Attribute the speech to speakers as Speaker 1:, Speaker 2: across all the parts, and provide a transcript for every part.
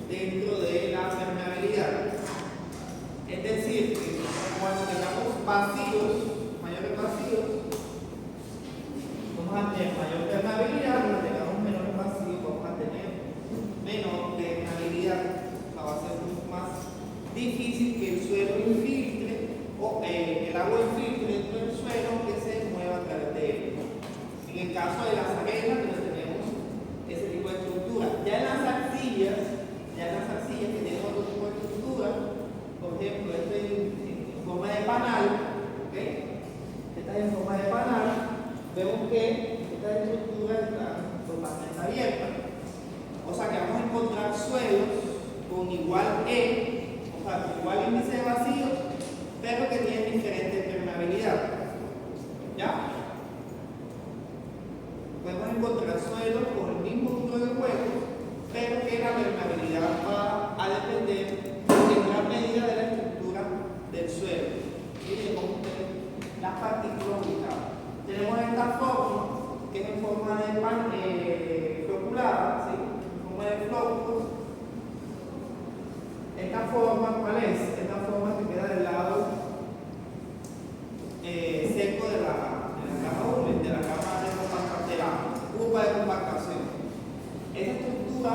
Speaker 1: dentro de la permeabilidad. Es decir, que cuando tengamos vacíos, mayores vacíos, vamos a tener mayor permeabilidad. Cuando tengamos menores vacíos, vamos a tener menor permeabilidad. O sea, va a ser mucho más difícil que el suelo infiltre o el agua infiltre dentro del suelo que se mueva a través de él. En el caso de las arenas, donde tenemos ese tipo de estructura. Ya en las arcillas que tienen otro tipo de estructura, por ejemplo, esto es en forma de panal, ¿ok? Esta es en forma de panal, vemos que estas estructuras están totalmente abiertas. O sea que vamos a encontrar suelos con igual E, o sea, con igual índice de vacíos, pero que tienen diferente permeabilidad. ¿Ya? Podemos encontrar suelos con el mismo número de huecos, pero que la permeabilidad va a depender en gran medida de la estructura del suelo y de cómo estén las partículas ubicadas. Tenemos esta forma, que es en forma de floculada, ¿sí? En forma de flóculos. Esta forma, ¿cuál es? Esta forma que queda del lado seco de la capa húmeda, de la capa de la curva de compactación. Esta estructura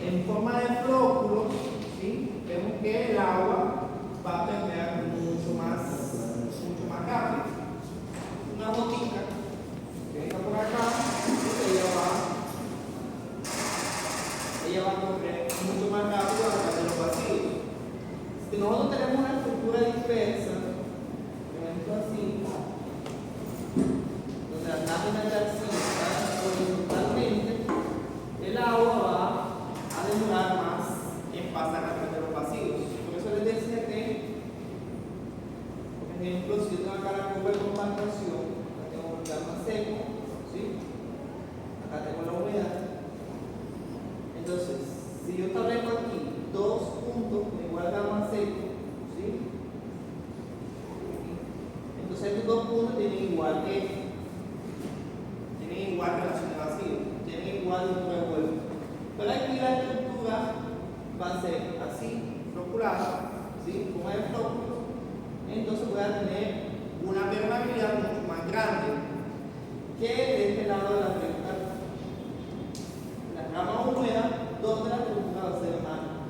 Speaker 1: en forma de flóculos, ¿sí? Vemos que el agua va a permear mucho más rápido. Una gotica que está por acá, ella va a correr mucho más rápido a través de los vacíos. Si nosotros tenemos una estructura dispersa, por ejemplo así, donde las láminas de arcilla están horizontalmente, el agua va a demorar más en pasar a través de los vacíos. Por eso les decía que, por ejemplo, si yo tengo acá la curva de compactación, acá tengo un lugar más seco, ¿sí? Acá tengo la humedad. Entonces, si yo establezco aquí dos puntos con igual gama seco, ¿sí? Entonces estos dos puntos tienen igual relación de vacío, tienen igual número de vueltas. Pero aquí la estructura va a ser así, floculada, ¿sí? Como el flóculo. Entonces voy a tener una permeabilidad mucho más grande que de este lado de la recta, la cama húmeda, donde la estructura va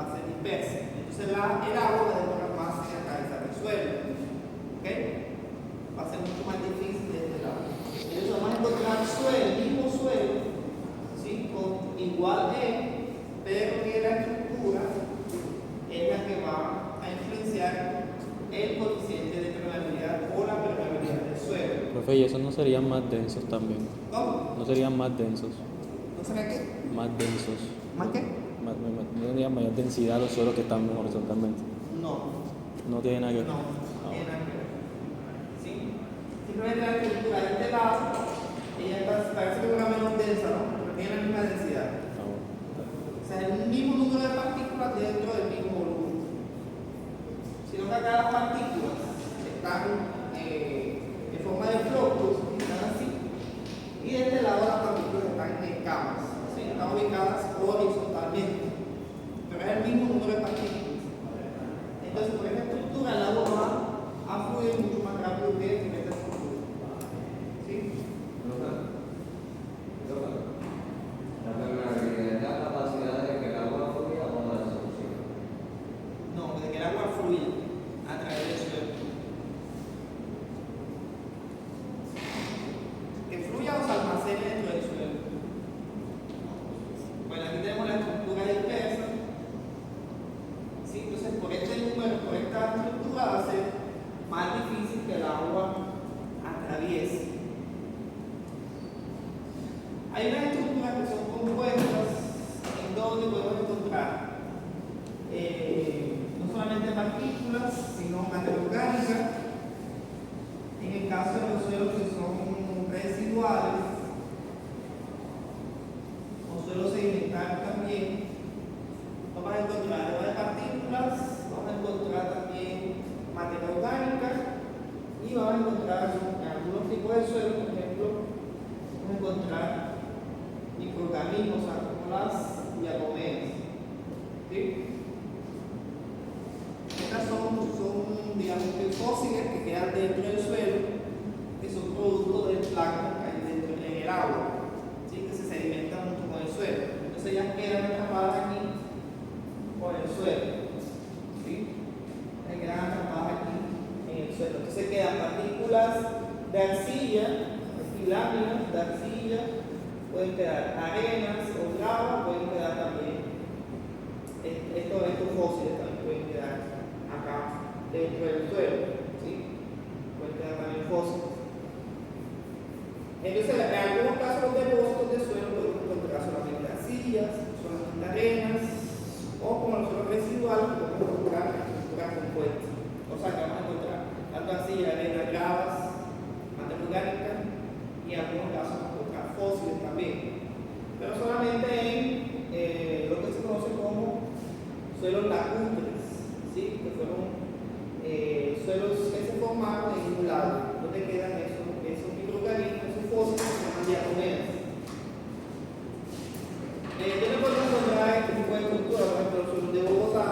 Speaker 1: a ser dispersa. Entonces el agua va a demorar más en atravesar el suelo. ¿Ok? Va a ser mucho más difícil de este lado. Entonces vamos a encontrar el mismo suelo, ¿sí? Con igual E, pero que la estructura es la que va a influenciar el coeficiente de permeabilidad o la permeabilidad del suelo.
Speaker 2: Profe, ¿y esos no serían más densos también?
Speaker 1: ¿Cómo?
Speaker 2: ¿No serían más densos?
Speaker 1: ¿No será qué?
Speaker 2: Más densos.
Speaker 1: ¿Más qué?
Speaker 2: ¿No tendrían mayor densidad los suelos que están horizontalmente?
Speaker 1: No.
Speaker 2: No tiene nada que ver.
Speaker 1: No, no tiene nada que ver. ¿Sí? Simplemente la estructura de este lado, ella parece que es una menos densa, ¿no? Pero tiene la misma densidad. O sea, el mismo número de partículas dentro del mismo volumen. Sino que acá las partículas están en forma de flóculos, están así, y de este lado las partículas están en camas, ¿sí? Están ubicadas horizontalmente, pero es el mismo número de partículas. Entonces, por esta estructura, el agua va a fluir mucho más rápido que en esta estructura. ¿Sí?
Speaker 3: La permeabilidad es la capacidad de que el agua fluya o la solución.
Speaker 1: No, de que el agua fluya a través del suelo. Que fluya o se almacene dentro del suelo. Bueno, aquí tenemos la estructura dispersa. ¿Sí? Entonces, por este número, por esta estructura, va a ser más difícil que el agua atraviese. Hay unas estructuras que son compuestas en donde podemos encontrar no solamente partículas, sino materia orgánica. En el caso de los suelos que son residuales o suelos sedimentarios también, vamos a encontrar además de partículas, vamos a encontrar también materia orgánica y vamos a encontrar en algunos tipos de suelos, por ejemplo, vamos a encontrar microorganismos, como las diatomeas. de arcilla, así láminas de arcilla, pueden quedar arenas o grava, pueden quedar también estos fósiles también pueden quedar acá dentro del suelo, ¿sí? Pueden quedar también fósiles. Entonces, en algunos casos los depósitos de suelo pueden encontrar solamente arcillas, solamente arenas, o como los suelos residuales, podemos encontrar estructuras compuestas. O sea, que vamos a encontrar tanto arcilla, arena, gravas, materia orgánica, y en algunos casos vamos a encontrar fósiles también. Pero solamente en lo que se conoce como suelos lacustres, ¿sí? Que fueron suelos que se formaron en un lago, donde quedan esos microorganismos, esos fósiles que se llaman diatomeas. ¿Dónde podemos encontrar este tipo de estructura? Por ejemplo, los suelos de Bogotá,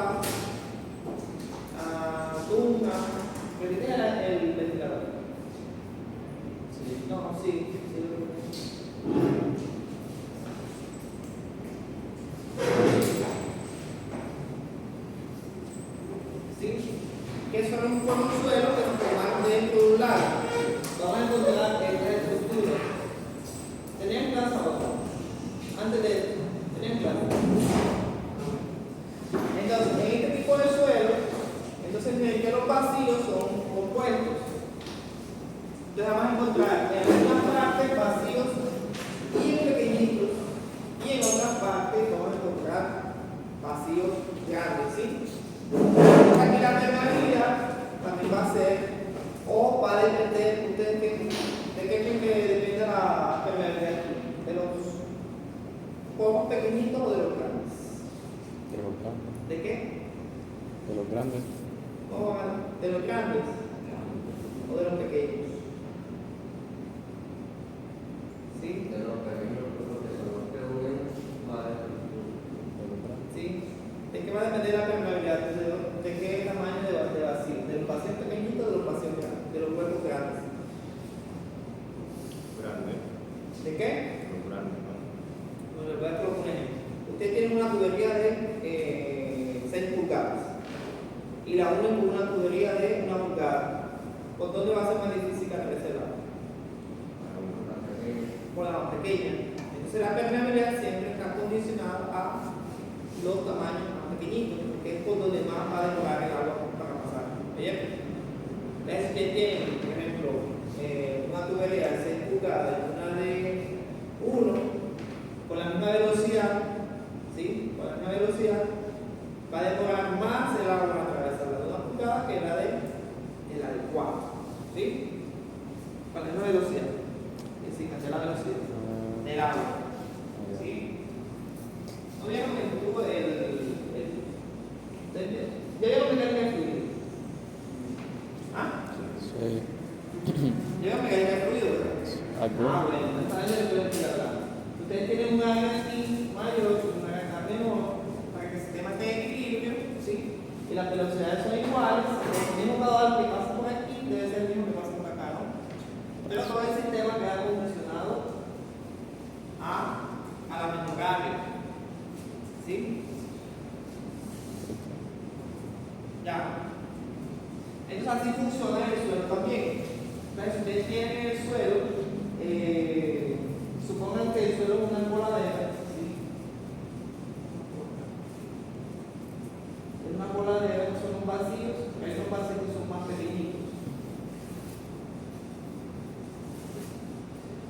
Speaker 1: Tunja, que tiene el ventilador. Sí. No, sí. Que son un suelo que se formaron dentro de un lago. Vamos a encontrar esta estructura. ¿Tenían clase ahora? Antes de esto, ¿tenían clase? Entonces, en este tipo de suelo, entonces miren que los vacíos son compuestos. Entonces vamos a encontrar en algunas partes vacíos bien pequeñitos y en otras partes vamos a encontrar vacíos grandes, ¿sí? Aquí la permeabilidad también va a ser, o va a depender ustedes de qué depende la permeabilidad aquí, de los polvos pequeñitos o de los grandes.
Speaker 2: De los grandes.
Speaker 1: ¿De qué?
Speaker 2: De los grandes.
Speaker 1: ¿De los grandes o de los pequeños? ¿Sí?
Speaker 3: De los pequeños, porque son los que unen más.
Speaker 2: De los grandes.
Speaker 1: ¿Sí? ¿De qué va a depender la permeabilidad? ¿De qué tamaño de vacío? ¿De los vacíos pequeñitos o de los vacíos grandes? ¿De los cuerpos grandes?
Speaker 4: Grande,
Speaker 1: ¿De qué?
Speaker 4: los grandes, ¿no?
Speaker 1: Bueno, les voy a poner un ejemplo. Usted tiene una tubería de 6 pulgadas y la unen con una tubería de 1 pulgada. ¿Por dónde va a ser más difícil cargar ese lado? Por la más pequeña. Entonces la permeabilidad siempre está condicionada a los tamaños más pequeñitos, porque es por donde más va a demorar el agua para pasar. ¿Oye? Entonces, usted tiene, por ejemplo, una tubería de 6 pulgadas y una de 1, con la misma velocidad, ¿sí? Con la misma velocidad, va a demorar más el agua para atravesar la de 1 pulgada que la de 4, ¿sí? Con la misma velocidad. Es decir, cambiar la velocidad del agua, ¿sí? ¿No vieron el tubo ¿ya vieron mecánica de fluido? ¿Ah?
Speaker 2: Sí.
Speaker 1: ¿Ya vieron mecánica de fluido, verdad?
Speaker 2: Algunos.
Speaker 1: Bueno, esta vez les voy a explicar acá. Ustedes tienen una área aquí mayor y una área acá menor para que el sistema esté en equilibrio, ¿sí? Y las velocidades son iguales. El mismo caudal que pasa por aquí debe ser el mismo que pasa por acá, ¿no? Pero todo el sistema queda condicionado a la menor área, ¿sí? Ya. Entonces así funciona el suelo también. Entonces, ustedes tienen el suelo, supongan que el suelo es una emboladera, ¿sí? Es una emboladera, son unos vacíos, pero hay unos vacíos que son más pequeñitos.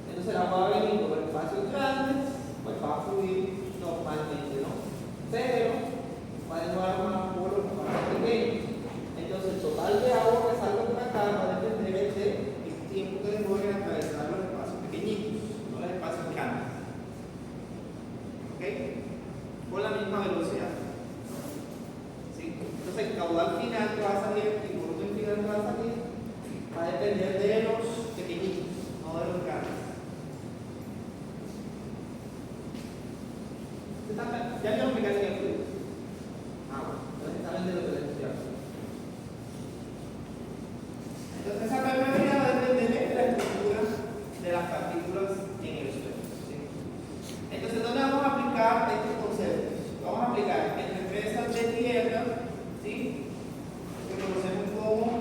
Speaker 1: Entonces el agua va a venir por espacios grandes, pues va a fluir normalmente, ¿no? Pero va a demorar más por los espacios pequeños. Entonces el total de agua que salga por acá va a depender del tiempo que demore en atravesar los espacios pequeñitos, no los espacios grandes. ¿Ok? Con la misma velocidad. ¿Sí? Entonces el caudal final que va a salir, el volumen final que va a salir, va a depender de los pequeñitos, no de los grandes. ¿Ya vieron mecánica de fluido? Bueno, entonces saben de lo que les estoy hablando. Entonces esa permeabilidad va a depender de la estructura de las partículas en el suelo, ¿sí? Entonces, ¿dónde vamos a aplicar estos conceptos? Vamos a aplicar en represas de tierra, ¿sí? Que conocemos como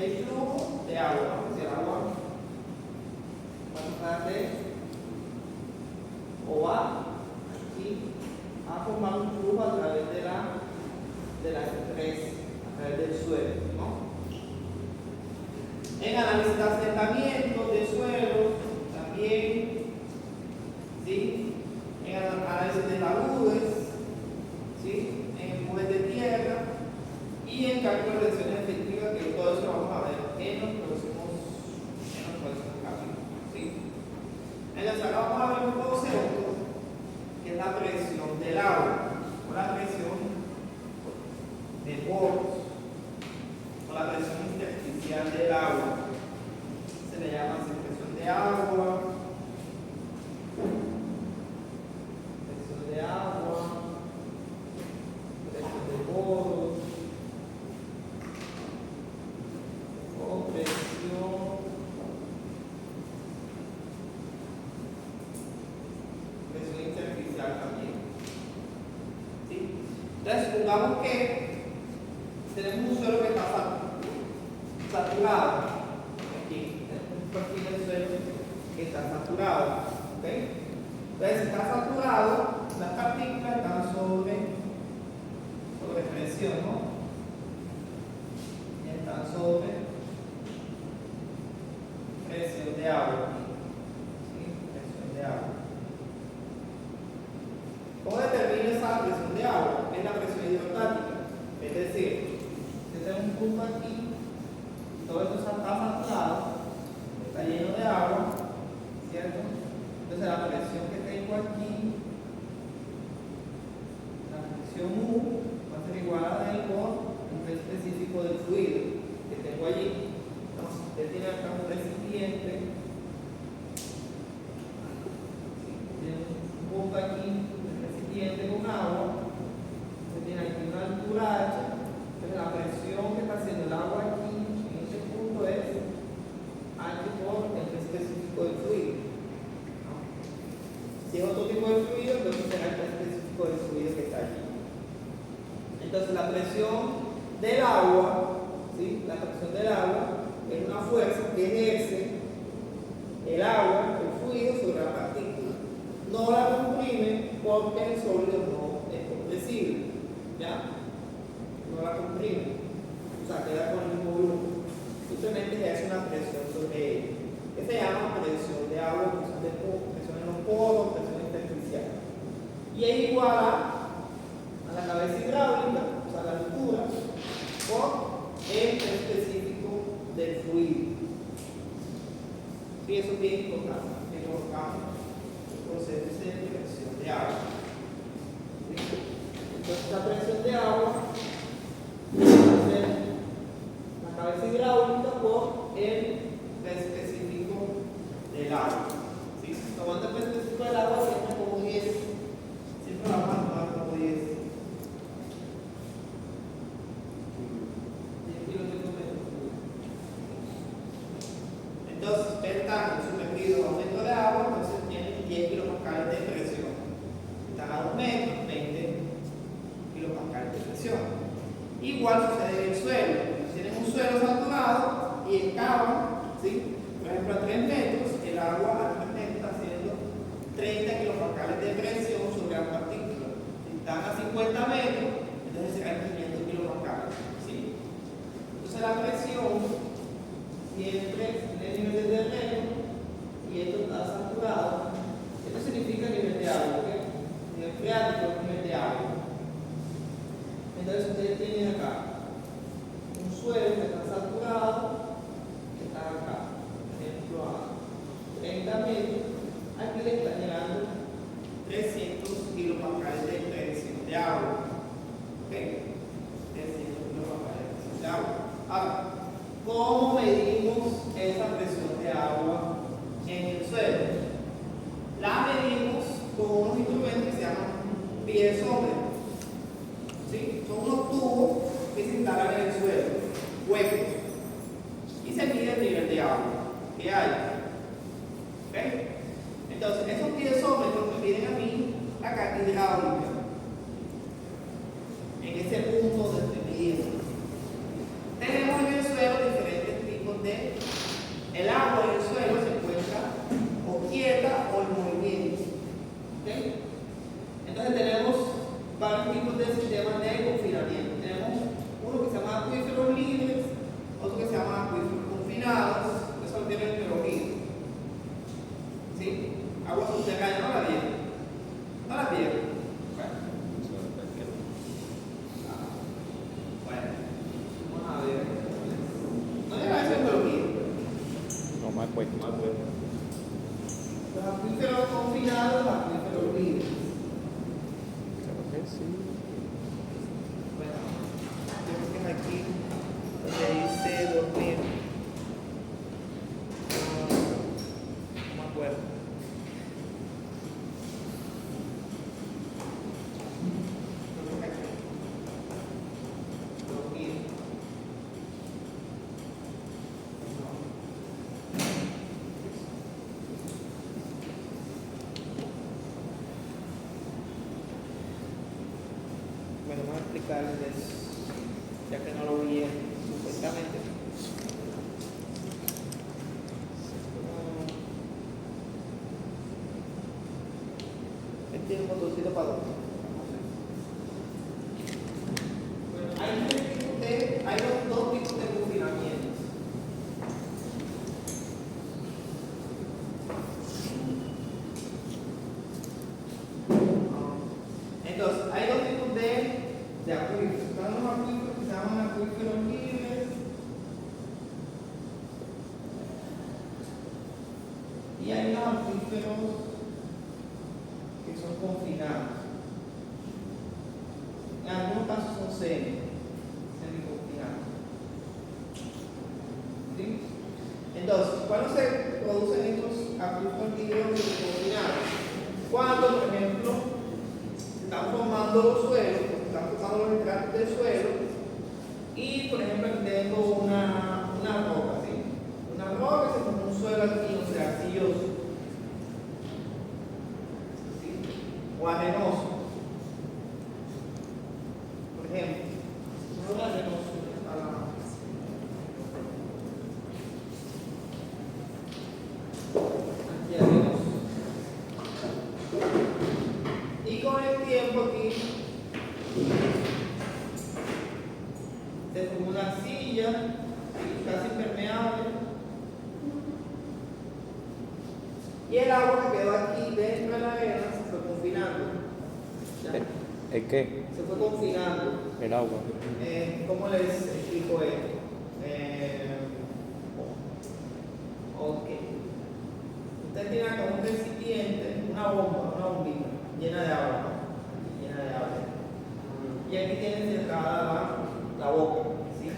Speaker 1: el flujo de agua. Si el agua va a pasar o va aquí a formar un flujo a través de la estrés, a través del suelo, ¿no? En análisis de asentamiento de suelo, también, ¿sí? En análisis de taludes, ¿sí? En empujes de tierra y en cálculo de tensiones efectivas, que todo eso lo vamos a ver en los próximos capítulos, ¿sí? Entonces acá vamos a ver un concepto que es la presión del agua, o la presión de poros, o la presión intersticial del agua. Se le llama así presión de agua, presión de poros, o presión intersticial también. ¿Sí? Entonces, supongamos que tenemos un suelo que está saturado. Aquí, un perfil del suelo que está saturado. ¿Okay? Entonces, si está saturado, las partículas están sobre presión, ¿no? Y están sobre presión de agua. ¿Sí? Presión de agua. ¿Cómo determina esa presión de agua? Es la presión hidrostática. Es decir, si tengo un punto aquí, todo esto está saturado, está lleno de agua, ¿cierto? Entonces la presión que tengo aquí, la presión U, va a ser igual a del por el peso específico del fluido que tengo allí. Entonces, usted tiene acá un recipiente, tiene un punto aquí, un recipiente con agua, usted tiene aquí una altura H. Entonces la presión que está haciendo el agua aquí, en este punto, es H por el peso específico del fluido, ¿no? Si es otro tipo de fluido, entonces será el peso específico del fluido que está allí. Entonces la presión del agua, ¿sí? La presión del agua es una fuerza que ejerce el agua, el fluido, sobre la partícula. No la comprime porque el sólido no es compresible, ¿ya? No la comprime, o sea, queda con el mismo grupo. Simplemente ejerce una presión sobre ella, que se llama presión de agua, presión en los poros, presión intersticial. Y es igual a la cabeza hidráulica, o sea, la altura, por el específico del fluido. Sí, eso es bien importante, que colocamos el proceso de presión de agua. ¿Sí? Entonces, la presión de agua va a ser la cabeza hidráulica por el peso específico del agua. ¿Sí? Tomando el peso específico del agua siempre como 10, siempre la vamos a tomar como 10 kilos de metro. Entonces, ustedes están sumergidos a un metro de agua, entonces tienen 10 kilopascales de presión. Están a 2 metros, 20 kilopascales de presión. Igual sucede en el suelo. Tienen un suelo saturado y excavan, ¿sí? Por ejemplo, a 3 metros, el agua a 3 metros está haciendo 30 kilopascales de presión sobre las partículas. Si están a 50 metros, entonces serán 500 kilopascales, ¿sí? Entonces la presión siempre en el nivel de terreno y esto está saturado. Esto significa nivel de agua, ¿ok? Nivel freático, nivel de agua. Entonces ustedes tienen acá un suelo que está saturado, que está acá, por ejemplo a 30 metros, aquí le está llegando 300 kilopascales de presión de agua. ¿Ok? 300 kilopascales de presión de agua. Ahora, ¿cómo medimos esa presión de agua en el suelo? La medimos con unos instrumentos que se llaman piezómetros. ¿Sí? Son unos tubos que se instalan en el suelo, huecos, y se mide el nivel de agua que hay. ¿Okay? Entonces, esos piezómetros me piden a mí la carga hidráulica en ese punto donde estoy midiendo. Tenemos en el suelo diferentes
Speaker 2: puesto.
Speaker 1: Los acuíferos confinados, los acuíferos libres.
Speaker 2: Creo que sí.
Speaker 1: Bueno, creo que es aquí donde dice dormir. No me acuerdo. Creo que es aquí. Dormir. Bueno, vamos a explicarles, ya que no lo vi supuestamente. Él tiene un botoncito para dormir. Bueno, hay dos tipos de confinamientos. Entonces, hay dos tipos de acuíferos. Están los acuíferos que se llaman acuíferos libres y hay unos acuíferos que son confinados. En algunos casos son semiconfinados. ¿Sí? Entonces, ¿cuándo se producen estos acuíferos libres confinados? Cuando, por ejemplo, están formando los suelos, están formando los estratos del suelo, y por ejemplo aquí tengo una roca, ¿sí? Una roca que se forma un suelo aquí, o sea, arcilloso, ¿sí? O arenoso, por ejemplo, suelo arenoso, está aquí arenoso. Y con el tiempo aquí se formó una arcilla, ¿sí? Casi impermeable, y el agua que quedó aquí dentro de la arena se fue confinando. ¿Ya?
Speaker 2: ¿El qué?
Speaker 1: Se fue confinando.
Speaker 2: El agua.
Speaker 1: ¿Cómo les explico esto? Ok. Usted tiene acá un recipiente, una bombita llena de agua, ¿no? Llena de agua. Y aquí tiene cerrada la boca, ¿sí?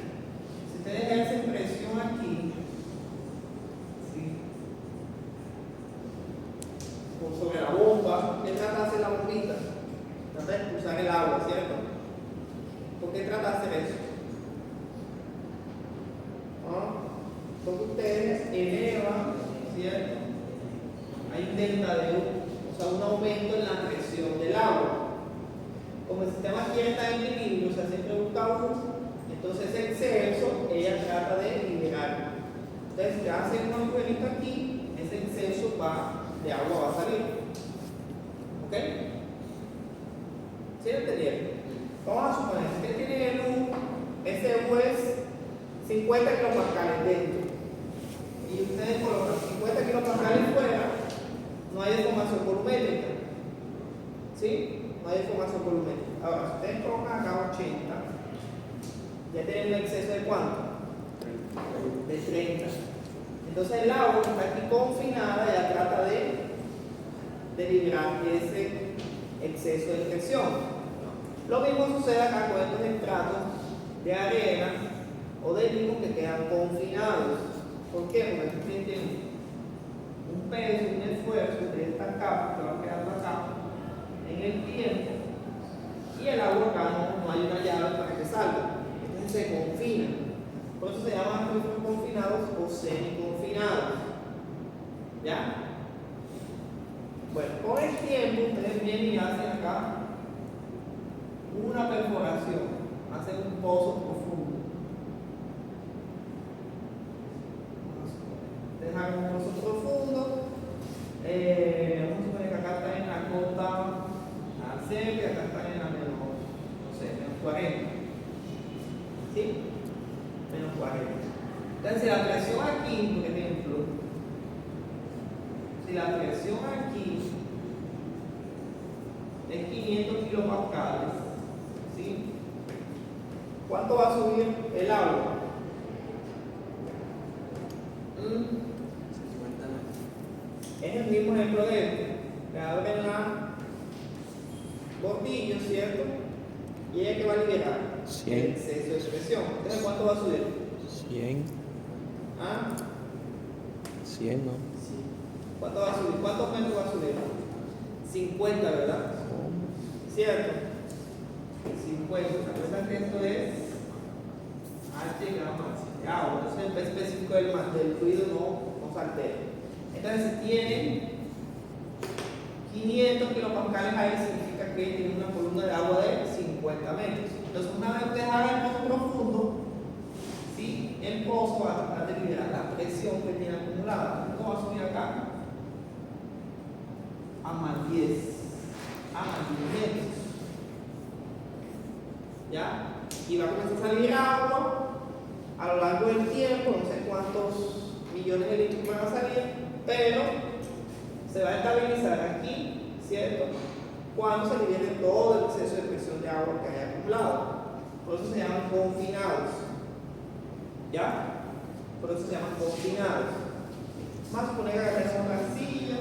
Speaker 1: Si ustedes hacen presión aquí, ¿sí? Sobre la bomba, ¿qué trata de hacer la bombita? Trata de expulsar el agua, ¿cierto? ¿Por qué trata de hacer eso? ¿Ah? Porque ustedes elevan, ¿cierto? Hay un deltadeo, o sea, un aumento en la presión del agua. Como el sistema quiere estar en equilibrio, o sea, siempre busca uno, entonces ese exceso ella trata de liberarlo. Entonces, si hace un agujerito aquí, ese exceso de agua va a salir. ¿Ok? ¿Sí lo entendieron? Vamos a suponer que tiene el U, ese U es 50 kilopascales dentro. Y ustedes colocan 50 kilopascales fuera, no hay deformación volumétrica. ¿Sí? No hay deformación volumétrica. Ahora, si ustedes colocan acá 80, ya tienen un exceso de ¿cuánto? De 30. Entonces el agua que está aquí confinada ya trata de liberar ese exceso de presión. Lo mismo sucede acá con estos estratos de arena o de limos que quedan confinados. ¿Por qué? Porque aquí tienen un peso, un esfuerzo de esta capa que va quedando acá en el tiempo, y el agua acá no hay una llave para que salga, entonces se confina. Por eso se llaman acuíferos confinados o semiconfinados. ¿Ya? Bueno, con el tiempo ustedes vienen y hacen acá una perforación, hacen un pozo profundo. Dejan un pozo profundo. Vamos a suponer que acá está en la cota AC, que acá está en la menos, no sé, menos 40. ¿Sí? Menos 40. Entonces, si la presión aquí, por ejemplo, si la presión aquí es 500 kilopascales, ¿sí? ¿Cuánto va a subir el agua? Es el mismo ejemplo de esto. Le abren la bordillo, ¿cierto? ¿Y ella qué va a liberar?
Speaker 2: 100.
Speaker 1: El exceso de presión. Entonces, ¿cuánto va a subir?
Speaker 2: 100.
Speaker 1: ¿Ah?
Speaker 2: 100, ¿no?
Speaker 1: ¿Cuánto va a subir? ¿Cuántos metros va a subir? 50, ¿verdad? ¿Cierto? 50. ¿Se acuerdan que esto es H gramos de agua? Entonces el peso específico del fluido no se altera. Entonces, si tienen 500 kilopascales ahí, significa que tienen una columna de agua de 50 metros. Entonces, una vez ustedes hagan el pozo profundo, ¿sí? El pozo va a tratar de liberar la presión que tiene acumulada. ¿Cómo va a subir acá? A más 10, a más 10 metros. ¿Ya? Y va a comenzar a salir agua a lo largo del tiempo, no sé cuántos millones de litros van a salir, pero se va a estabilizar aquí, ¿cierto? Cuando se libere todo el exceso de presión de agua que haya acumulado. Por eso se llaman confinados. ¿Ya? Por eso se llaman confinados. Vamos a suponer que agarramos una arcilla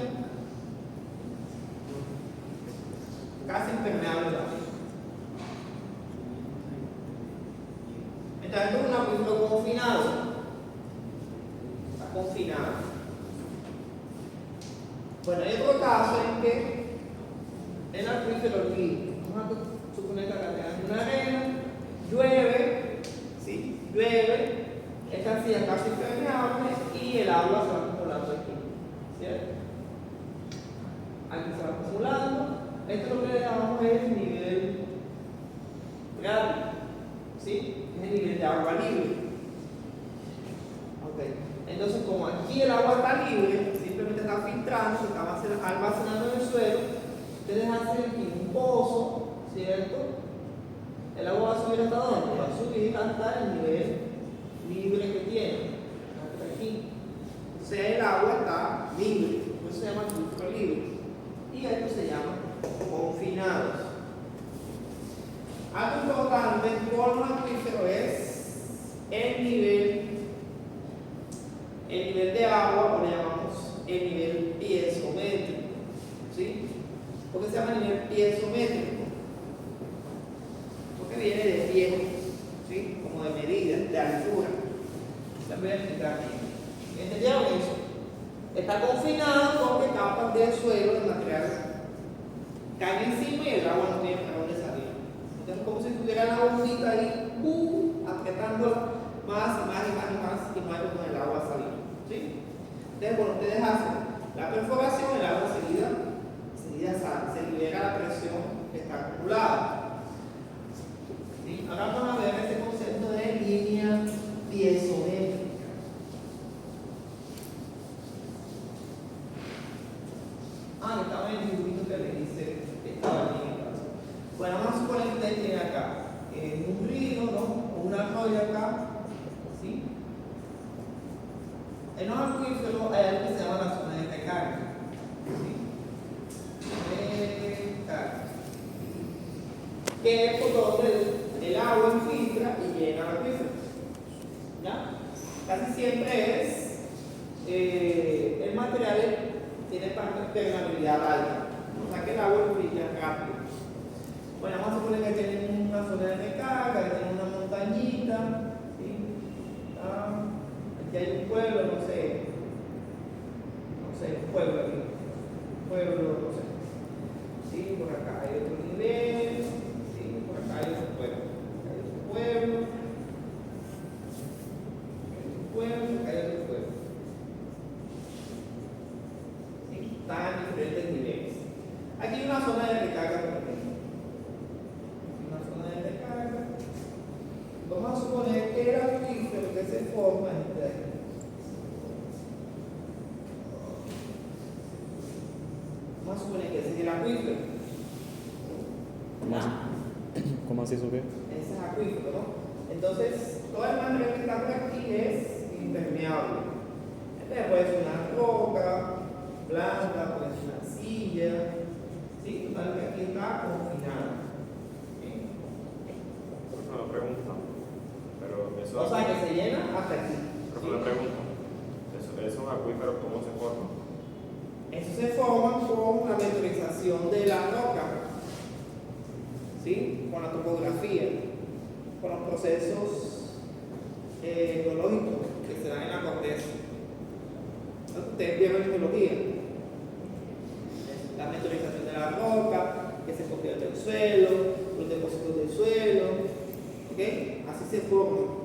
Speaker 1: casi impermeable también. Entonces, esto es un acuífero confinado. Está confinado. Bueno, hay otro caso en que el acuífero libre. Vamos a suponer que acá tenemos una arena, llueve, ¿sí? Llueve, esta arcilla casi impermeable y el agua se va acumulando aquí, ¿cierto? Aquí se va acumulando. Esto lo que le llamamos es nivel real, ¿sí? Es el nivel de agua libre. Ok. Entonces, como aquí el agua está libre, simplemente está filtrando, se está almacenando en el suelo, ustedes hacen aquí un pozo, ¿cierto? El agua va a subir hasta dónde? Va a subir hasta el nivel libre que tiene, hasta aquí. Entonces el agua está libre, por eso se llama acuífero libre. Y esto se llama confinados. Algo importante con un acuífero es el nivel de agua, o le llamamos el nivel piezométrico, ¿sí? ¿Por qué se llama nivel piezométrico? Porque viene de pie, ¿sí? Como de medida, de altura. Se voy a explicar aquí. ¿Entendieron eso? Está confinado porque capas del suelo, de material, caen encima y el agua no tiene para dónde salir. Entonces, como si tuviera la bombita ahí, apretándola más y más y más y más y más con el agua salir. ¿Sí? Entonces, cuando ustedes hacen la perforación, el agua enseguida sale, se libera la presión que está acumulada. ¿Sí? Ahora vamos a ver este concepto de línea piezométrica. Estaba en el dibujito que le dice que estaba aquí en casa. Bueno, vamos a suponer que ustedes tienen acá un río, ¿no? O un arroyo acá, ¿sí? En los acuíferos hay algo que se llama la zona de recarga, ¿sí? Recarga. Que es por donde el agua infiltra y llega al acuífero. ¿Ya? Casi siempre es el material tiene permeabilidad alta, o sea que el agua infiltra rápido. Bueno, vamos a suponer que tienen una zona de recarga, que tienen una montañita, ¿sí? Aquí hay un pueblo, no sé, un pueblo aquí, un pueblo, no sé, ¿sí? Por acá hay otro nivel, ¿sí? Por acá hay otro pueblo, acá hay otro pueblo, acá hay otro pueblo. Están en diferentes niveles. Aquí hay una zona de recarga, por ejemplo. Aquí una zona de recarga. Vamos a suponer que el acuífero que se forma entre aquí. Vamos a suponer que ese es el acuífero.
Speaker 2: ¿Cómo así eso qué?
Speaker 1: Ese es acuífero, ¿no? Entonces, todo el material que está por aquí es impermeable. Este puede ser una roca blanca, puede ser una silla, ¿sí? Total que aquí está confinado. ¿Sí?
Speaker 4: Es una pregunta, pero eso...
Speaker 1: O sea, que se llena hasta aquí.
Speaker 4: Pero una pregunta, ¿eso es un acuífero cómo se forma?
Speaker 1: Es Eso se forma con la meteorización de la roca, ¿sí? Con la topografía, con los procesos geológicos que se dan en la corteza. Entonces, ustedes vieron en geología. La meteorización de la roca, que se convierte en suelo, los depósitos del suelo, ¿ok? Así se forma.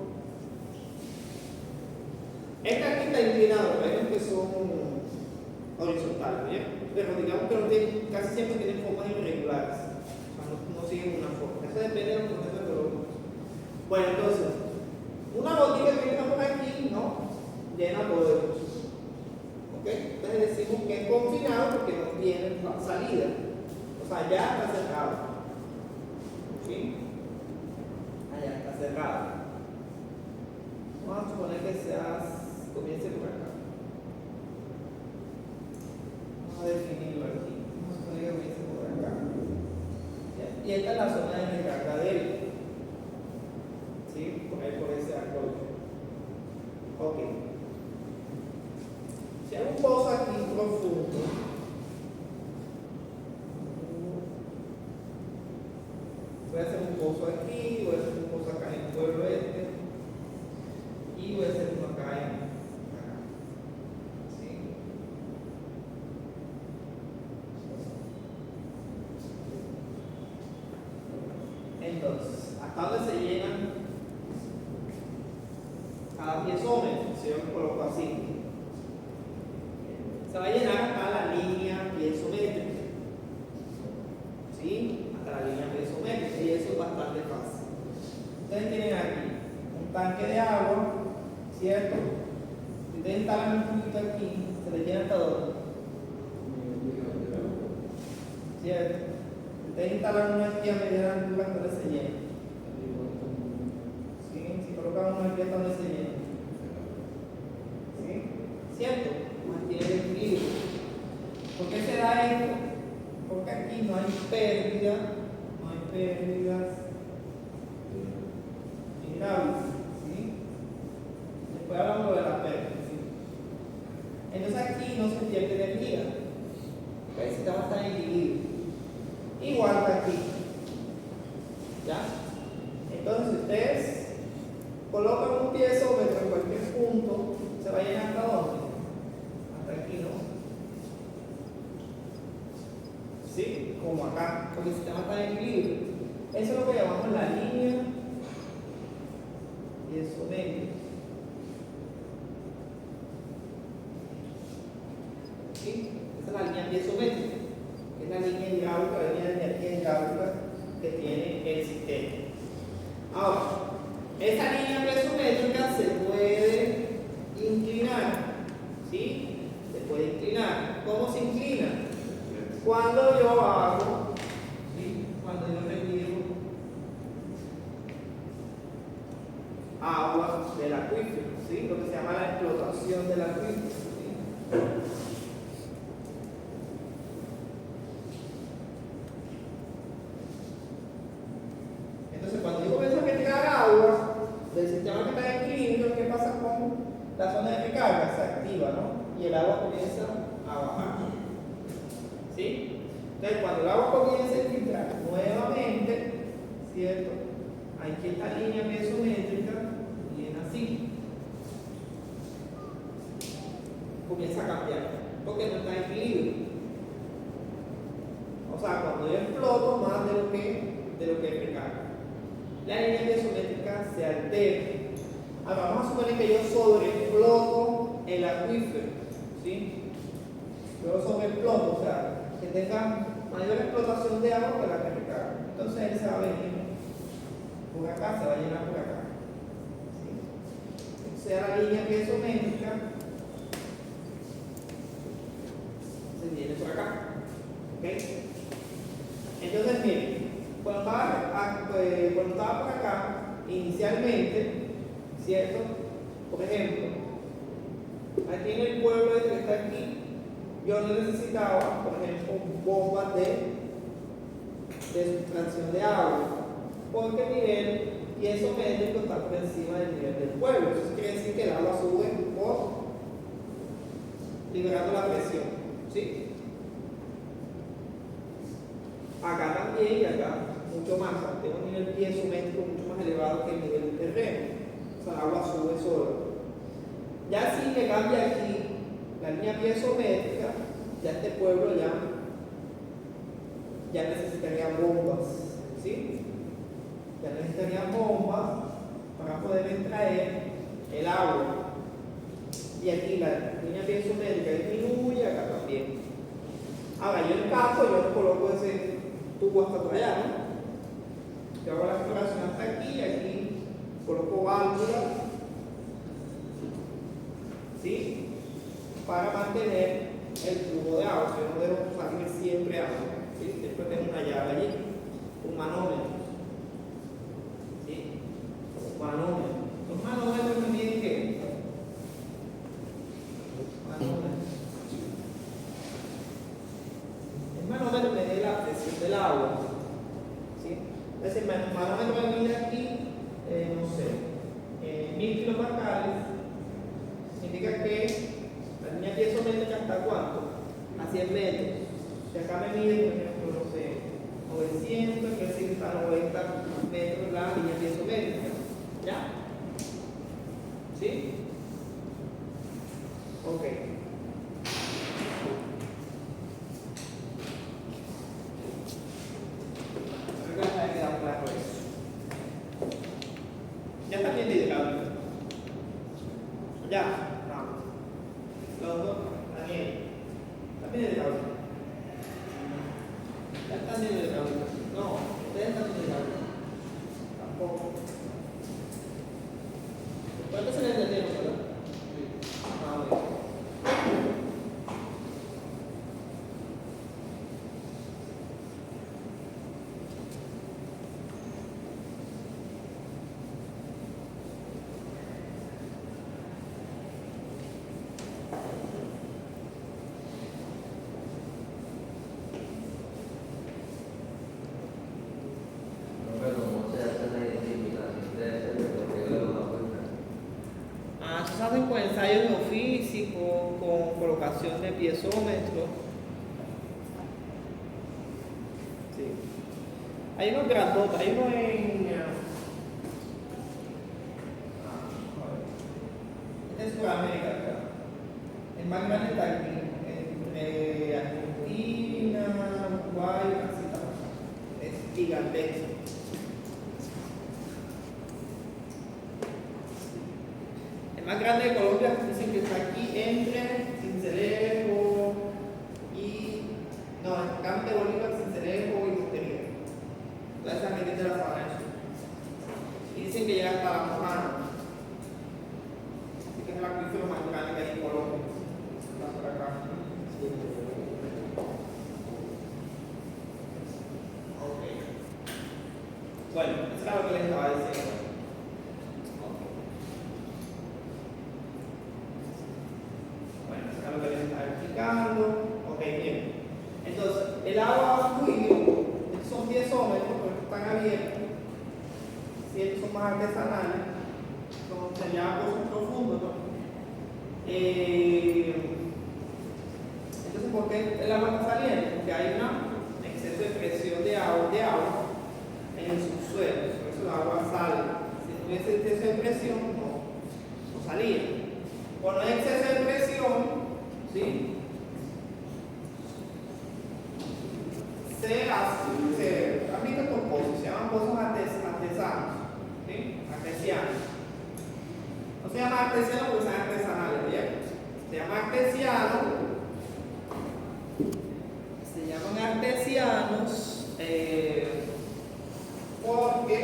Speaker 1: Esta aquí está inclinada, ven que son horizontales, ¿bien? Pero digamos que no tienen, casi siempre tienen formas irregulares, o sea, no siguen una forma. Eso depende de los procesos geológicos. Bueno, entonces, una botica que está por aquí, ¿no? Llena todo de luz. ¿Ok? Entonces decimos que es confinado porque no tiene salida. O sea, ya está cerrado. ¿Sí? Allá está cerrado. Vamos a suponer que comience por acá. Vamos a definirlo aquí. Vamos a suponer que comience por acá. ¿Ya? Y esta es la zona de recarga de él. ¿Sí? Por ahí por ese árbol. Ok. Si hay un pozo aquí profundo, voy a hacer un pozo aquí, voy a hacer un pozo acá en el pueblo este, y voy a hacer uno acá en acá. ¿Sí? Entonces, ¿hasta dónde se llenan cada piezómetro? Si yo lo coloco así, se va a llenar hasta la línea piezométrica. ¿Sí? Hasta la línea piezométrica, y eso es bastante fácil. Ustedes tienen aquí un tanque de agua, ¿cierto? Si ustedes instalan un poquito aquí, se le llena hasta dónde, ¿cierto? Si ustedes instalan una aquí a medida altura, ¿hasta dónde se llena? ¿Sí? Si colocan una aquí, ¿hasta dónde se llena? ¿Sí? ¿Cierto? Mantiene el equilibrio. ¿Por qué se da esto? Porque aquí no hay pérdidas hidráulicas, ¿sí? Después hablamos de las pérdidas, ¿sí? Entonces aquí no se pierde energía, el sistema está en equilibrio, igual que aquí, ¿ya? Entonces si ustedes colocan un piezómetro en cualquier punto, se va a llenar hasta dónde, hasta aquí, ¿no? ¿Sí? Como acá, porque el sistema está en equilibrio. Eso es lo que llamamos la línea piezométrica. ¿Sí? Esa es la línea piezométrica, que es la línea hidráulica, la línea de energía hidráulica que tiene el sistema. Ahora, esa línea piezométrica se puede inclinar, ¿sí? Se puede inclinar. ¿Cómo se inclina? Cuando yo hago, ¿sí? Cuando yo retiro agua del acuífero, ¿sí? Lo que se llama la explotación del acuífero, ¿sí? Entonces, cuando yo comienzo a retirar agua del sistema que está en equilibrio, ¿qué pasa con la zona de recarga? Se activa, ¿no? Y el agua comienza a bajar. ¿Sí? Entonces, cuando el agua comienza a filtrar nuevamente, ¿cierto? Aquí esta línea piezométrica viene así. Comienza a cambiar, porque no está en equilibrio. O sea, cuando yo exploto más de lo que recarga, la línea piezométrica se altera. Ahora vamos a suponer que yo sobreexploto el acuífero, ¿sí? Yo sobreexploto, o sea, que tenga mayor explotación de agua que la que recarga. Entonces él se va a venir por acá, se va a llenar por acá. ¿Sí? O sea, la línea piezométrica se viene por acá. ¿Ok? Entonces, miren, cuando estaba por acá, inicialmente, ¿cierto? Por ejemplo, aquí en el pueblo este que está aquí, yo no necesitaba, por ejemplo, bombas de sustracción de agua, porque el nivel piezométrico está por encima del nivel del pueblo. Eso quiere decir que el agua sube por liberando la presión, ¿sí? terreno. O sea, el agua sube solo. Ya si me cambia aquí la línea piezométrica, ya este pueblo ya necesitaría bombas, ¿sí? Ya necesitaría bombas para poder extraer el agua. Y aquí la línea piezométrica disminuye, acá también. Ahora, yo en caso, yo no coloco ese tubo hasta por allá, ¿no? Yo hago la exploración hasta aquí, aquí coloco válvulas, ¿sí? Para mantener el flujo de agua. Yo no debo salir siempre agua, ¿sí? Siempre tengo una llave allí, un manómetro, ¿sí? Un manómetro. Los manómetros me miden ¿qué? Manómetros. El manómetro me mide la presión del agua, ¿sí? Entonces el manómetro me mide aquí, no sé, 1000 kilopascales. Significa que la línea piezométrica ¿hasta cuánto? A 100 metros. Si acá me mide, por ejemplo, no sé, 900, quiere decir que está a 90 metros la línea piezométrica. ¿Ya? ¿Sí? Ok. Creo que les ha quedado claro eso. Ya está bien de hidráulica. Ya, vamos. Los dos, Daniel. También de hidráulica. Ya están bien de hidráulica. No, ustedes están bien de hidráulica. Tampoco. ¿Cuántos se les entendieron, verdad? Ah, bueno. Se hacen con ensayos geofísicos, con colocación de piezómetros. Sí. Hay unos grandotes, hay uno en Sudamérica, acá. El más grande está aquí, entre Argentina, Uruguay, Brasil, es gigantesco. El más grande de Colombia dicen que está aquí entre Sincelejo y. No, el campo de Bolívar, Sincelejo y Montería. Toda esa región de la sabana del sur. Y dicen que llega hasta la Mojana. Así que es el acuífero más grande que hay en Colombia. Está por acá. Ok. Bueno, eso era lo que les estaba diciendo. Lo que les estaba explicando. Ok, bien. Entonces, el agua va a fluir. Estos son piezómetros, porque están abiertos. Si estos son más artesanales, sería pozos profundos, ¿no? Entonces, ¿por qué el agua está saliendo? Porque hay un exceso de presión de agua en el subsuelo. Por eso el agua sale. Si no hubiese exceso de presión, no salía. Cuando hay exceso de presión, ¿sí? ¿Han visto estos pozos? Se llaman pozos artesanos, ¿sí? Artesianos. No se llama artesiano porque son artesanales, ¿bien? Se llama artesiano. Se llaman artesianos porque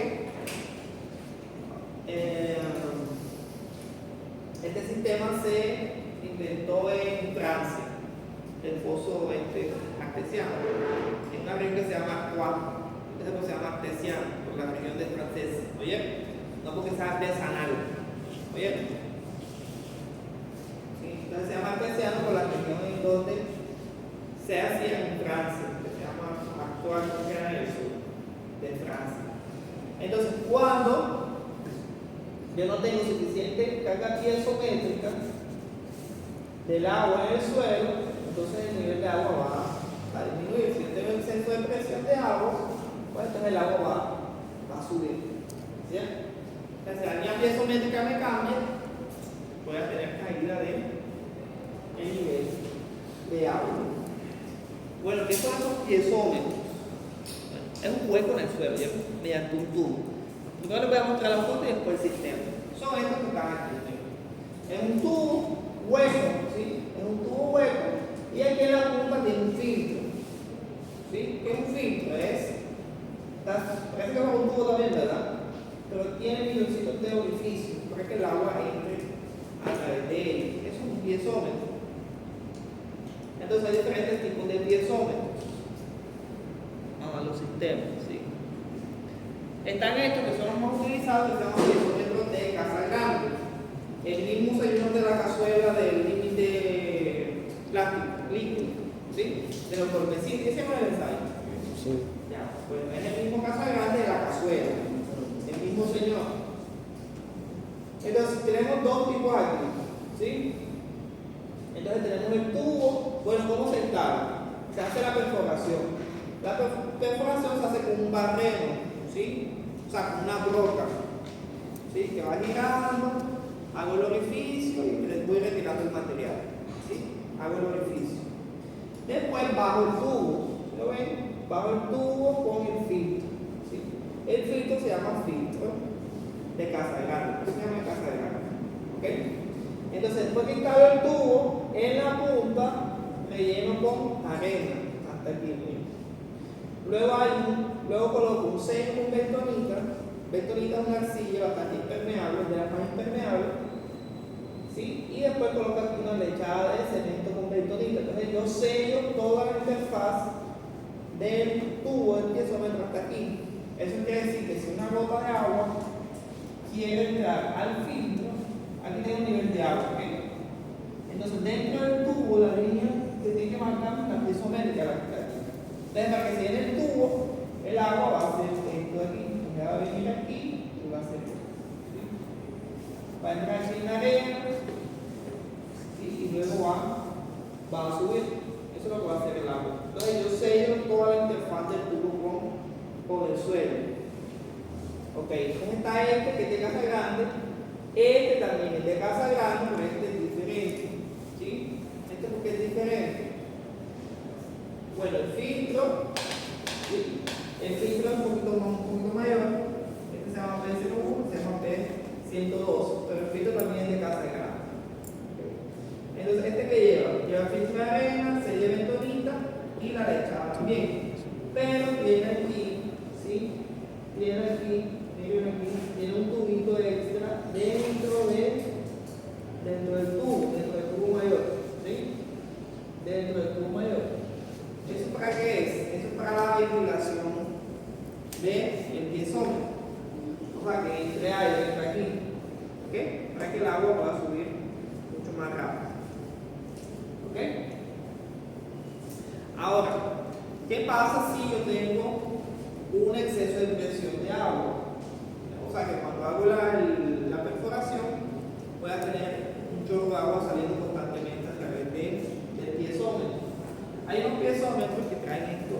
Speaker 1: este sistema se inventó en Francia, el pozo artesiano. En una región que se llama Artois. Este pozo se llama artesiano, por la región de francés. ¿Oye? No porque sea artesanal. ¿Oye? Sí, entonces se llama artesiano por la región en donde se hacía en Francia, que se llama Artois, que era en el sur de Francia. Entonces, cuando yo no tengo suficiente carga piezométrica del agua en el suelo, entonces el nivel de agua va a disminuir. Si yo tengo exceso de presión de agua, pues entonces el agua va a subir. ¿Cierto? Entonces, si la línea piezométrica me cambia, voy a tener caída del nivel de agua. Bueno, ¿qué son esos piezómetros? Es un hueco en el suelo, ¿ya? Mediante un tubo. Yo les voy a mostrar la foto y después el sistema. Son estos que están aquí. Es un tubo hueco, ¿sí? Es un tubo hueco y aquí en la punta tiene un filtro. ¿Sí? ¿Qué es un filtro? Parece que es un tubo también, ¿verdad? Pero tiene milloncitos de orificios para que el agua entre a través de él. Eso es un piezómetro. Entonces hay diferentes tipos de piezómetros. Vamos a los sistemas, ¿sí? Están estos que son los más utilizados, que se llaman piezómetros de casa grande. El mismo se llama de la cazuela del límite plástico, líquido, ¿sí? De los golpecitos. ¿Qué se llama el ensayo?
Speaker 2: Sí.
Speaker 1: Ya, pues es el mismo casa grande de la cazuela. El mismo señor. Entonces tenemos dos tipos aquí, ¿sí? Entonces tenemos el tubo. Bueno, ¿cómo se instala? Se hace la perforación. La perforación se hace con un barreno, ¿sí? O sea, con una broca, ¿sí? Que va girando, hago el orificio y les voy retirando el material, ¿sí? Hago el orificio. Después bajo el tubo, ¿lo ven? Bajo el tubo con el filtro, ¿sí? El filtro se llama filtro de casa grande. ¿Qué se llama casa grande? ¿Ok? Entonces, después que instalo el tubo, en la punta relleno con arena hasta aquí. Luego coloco un sello con bentonita. Bentonita es una arcilla bastante impermeable, de las más impermeables. ¿Sí? Y después coloco aquí una lechada de cemento con bentonita. Entonces yo sello toda la interfaz del tubo del piezómetro hasta aquí. Eso quiere decir que si una gota de agua quiere entrar al filtro, aquí tengo un nivel de agua, ¿ok? Entonces dentro del tubo la línea se tiene que marcar la piezométrica, la que está aquí. Entonces para que se llene el tubo, el agua va a hacer esto de aquí. Va a venir aquí y va a hacer esto. ¿Sí? Va a entrar aquí en la arena, ¿sí? Y luego va a subir. Eso es lo que va a hacer el agua. Entonces yo sello toda la interfaz del tubo con el suelo. Ok, entonces está este que es de casa grande. Este también es de casa grande, pero este es diferente. ¿Sí? Este porque es diferente. Bueno, el filtro, ¿sí? El filtro es un poquito mayor. Este se llama P01, se llama P102, pero el filtro también es de casa grande. Entonces, ¿este que lleva filtro de arena, sello de bentonita y la lechada también. Pero tiene aquí, ¿sí? Tiene aquí, tiene un tubito extra dentro del tubo mayor, ¿sí? Dentro del tubo mayor. ¿Eso para qué es? Eso es para la ventilación del piezómetro. O sea, que entre aire entre aquí, ¿ok? Para que el agua pueda subir mucho más rápido. ¿Ok? Ahora, ¿qué pasa si yo tengo un exceso de presión de agua? O sea, que cuando hago la perforación voy a tener un chorro de agua saliendo constantemente a través del piezómetro. Hay unos piezómetros que traen esto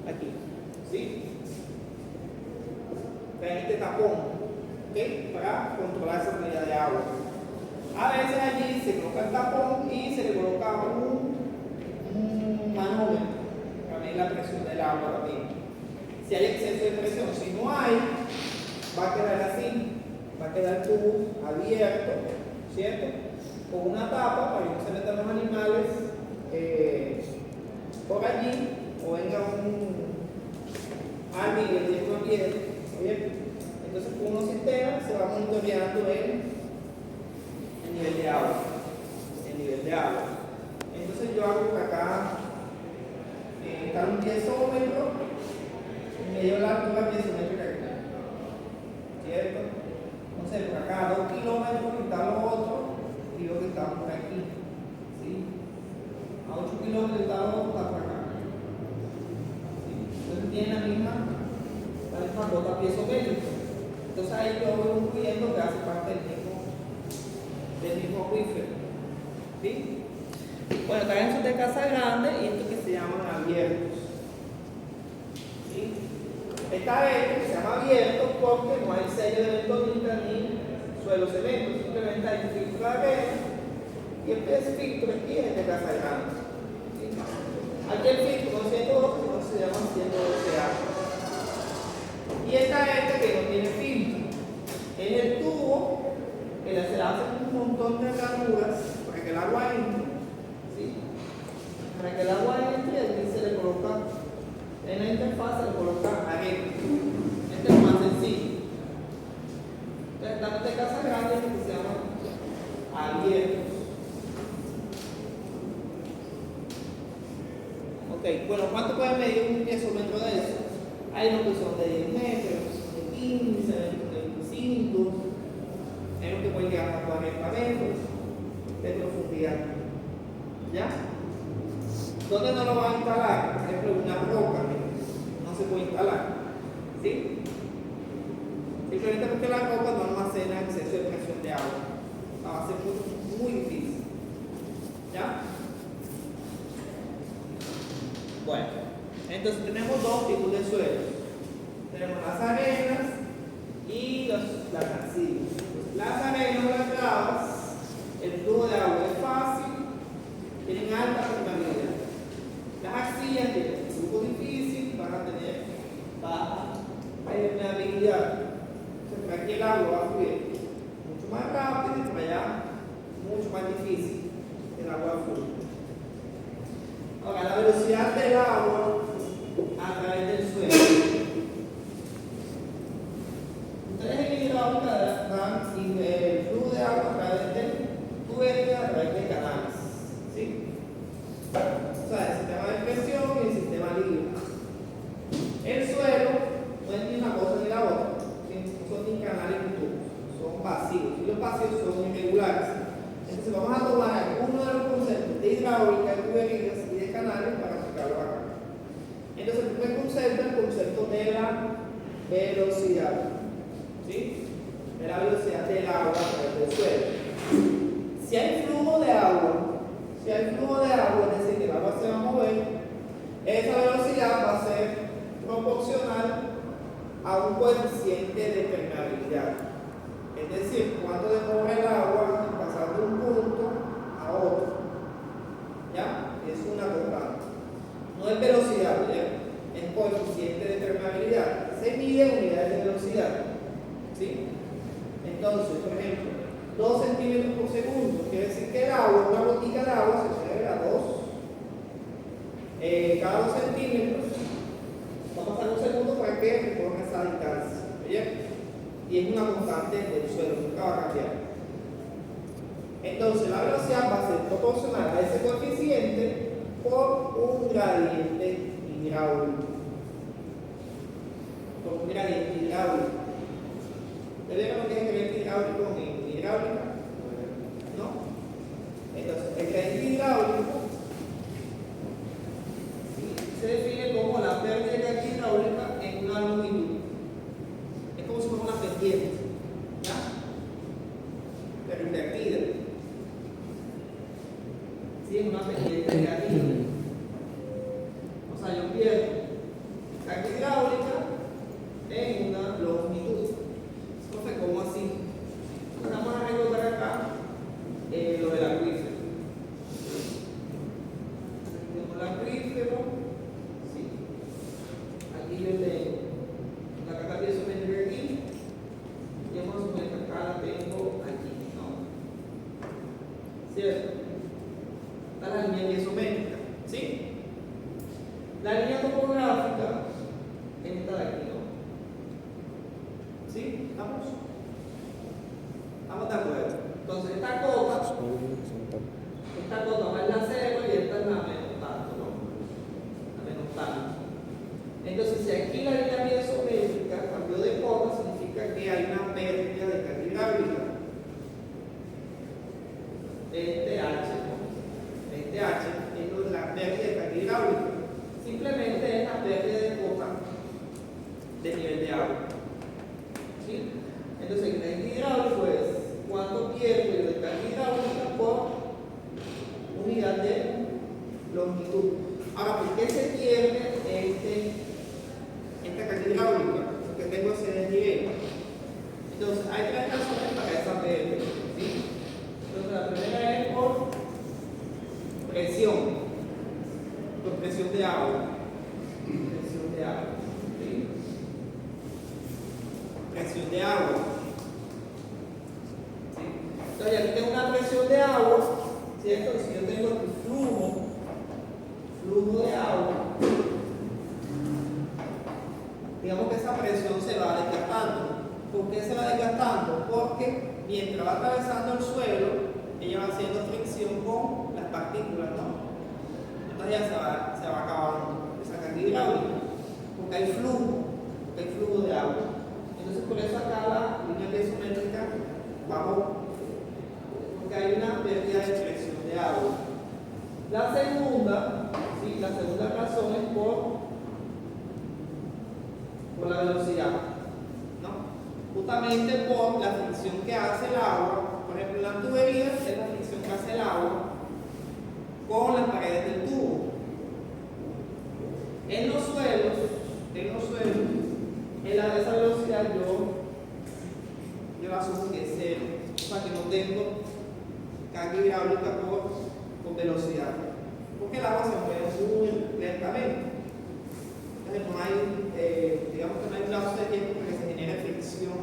Speaker 1: aquí, ¿sí? Traen este tapón, ¿ok? Para controlar esa salida de agua. A veces allí se coloca el tapón y se le coloca un manómetro para medir la presión del agua también. Si hay exceso de presión, si no hay, va a quedar así, va a quedar el tubo abierto, ¿cierto? Con una tapa para que no se metan los animales por allí, o venga alguien y le tiene una piedra, ¿bien? Entonces con unos sistemas se va monitoreando el nivel de agua. Entonces yo hago por acá está un piezómetro en medio de la altura piezométrica que está, ¿cierto? Entonces por acá 2 kilómetros está lo otro y lo que está por aquí, ¿sí? A 8 kilómetros está lo otro, está por acá, ¿sí? Entonces tiene la misma gota piezométrica. Entonces ahí yo voy incluyendo que hace parte del mismo acuífero, ¿sí? Bueno, también son de casa grande y estos que se llaman abiertos, ¿sí? Está hecho, se llama abierto porque no hay sello de bentonita ni suelo cemento, simplemente hay un filtro de arena y este filtro aquí es el de casa grande. ¿Sí? Aquí el filtro no es 112, sino se llama 112A. Y esta que no tiene filtro es el tubo que se le hace un montón de ranuras para que el agua entre. ¿Sí? Para que el agua entre, aquí se le coloca en la interfaz, se le coloca arena. Este es más sencillo. Entonces, la de casa grande es que se llama abiertos. Ok, bueno, ¿cuánto puede medir un piezómetro de eso? Hay unos que son de 10 metros, de 15, de 25, hay unos que pueden llegar a 40 metros de profundidad. ¿Ya? ¿Dónde no lo van a instalar? Por ejemplo, una roca no se puede instalar. ¿Sí? Simplemente porque la roca no almacena exceso de presión de agua. Va a ser muy difícil. ¿Ya? Bueno, entonces tenemos dos tipos de suelos. Tenemos las arenas y las arcillas. Las arenas o las gravas, el flujo de agua es fácil, tienen alta permeabilidad. Las arcillas tienen un flujo difícil, van a tener baja permeabilidad. Entonces, aquí el agua va a fluir mucho más rápido y por allá mucho más difícil que el agua fluye. Ahora, la velocidad del agua a través del suelo. Ustedes en hidráulica dan el flujo de agua a través de tuberías, a través de canales. ¿Sí? O sea, el sistema de presión y el sistema líquido. El suelo no es ni una cosa ni la otra. No son ni canales ni tubos. Son vacíos. Y los vacíos son irregulares. Entonces vamos a tomar algunos de los conceptos de hidráulica, de tuberías y de canales para aplicarlo acá. Entonces el primer concepto es el concepto de la velocidad. ¿Sí? De la velocidad del agua a través del suelo. Si hay flujo de agua, es decir, que el agua se va a mover, esa velocidad va a ser proporcional a un coeficiente de permeabilidad. Es decir, cuánto demora el agua en pasar de un punto a otro. ¿Ya? Es una constante. No es velocidad, ¿ya? Es coeficiente de permeabilidad. Se mide en unidades de velocidad. ¿Sí? Entonces, por ejemplo, 2 centímetros por segundo quiere decir que el agua, una gotica de agua, se mueve a 2. Cada 2 centímetros va a pasar un segundo para que recorra esa distancia. ¿Bien? Y es una constante del suelo, nunca va a cambiar. Entonces, la velocidad va a ser proporcional a ese coeficiente por un gradiente hidráulico. Por un gradiente hidráulico. ¿Ustedes ven lo que es el gradiente hidráulico en hidráulica? ¿No? Entonces, el gradiente hidráulico se define como la pérdida de carga hidráulica en una longitud. Es como si fuera una pendiente, ¿ya? Pero invertida. Sí, es una pendiente negativa. O sea, yo pierdo carga hidráulica en una longitud. Entonces, ¿cómo así? Vamos a recordar acá lo del acuífero. Tenemos el acuífero. Sí. Aquí yo tengo la caja piezométrica aquí. Y vamos a suponer que acá la tengo aquí, ¿no? ¿Cierto? Está la línea piezométrica. ¿Sí? La línea topográfica es esta de aquí, ¿no? ¿Sí? ¿Estamos? ¿Estamos de acuerdo? Entonces, esta cota va en la 0 y esta es la menos tanto, ¿no? La menos tanto. Entonces, si aquí la línea piezométrica cambió de cota, significa que hay una pérdida de carga hidráulica. Este H, ¿no? Este H es la pérdida de carga hidráulica. Simplemente es la pérdida de cota de nivel de agua. ¿Sí? Entonces, el gradiente hidráulico es cuánto pierdo yo de carga hidráulica por unidad de longitud. Ahora, ¿por qué se pierde esta carga hidráulica? Entonces aquí tengo una presión de agua, ¿cierto? Si yo tengo el flujo de agua, digamos que esa presión se va desgastando. ¿Por qué se va desgastando? Porque mientras va atravesando el suelo, ella va haciendo fricción con las partículas, ¿no? Entonces ya se va acabando esa carga hidráulica, porque hay flujo de agua. Entonces por eso acá la línea piezométrica bajó, porque hay una pérdida de presión de agua. La segunda razón es por la velocidad, ¿no? Justamente por la fricción que hace el agua. Por ejemplo, en la tubería es la fricción que hace el agua con las paredes del tubo. En los suelos, esa velocidad yo la asumo que es cero, o sea que no tengo carga hidráulica por velocidad, porque el agua se mueve muy lentamente. Entonces no hay, digamos que no hay lapso de tiempo para que se genere fricción,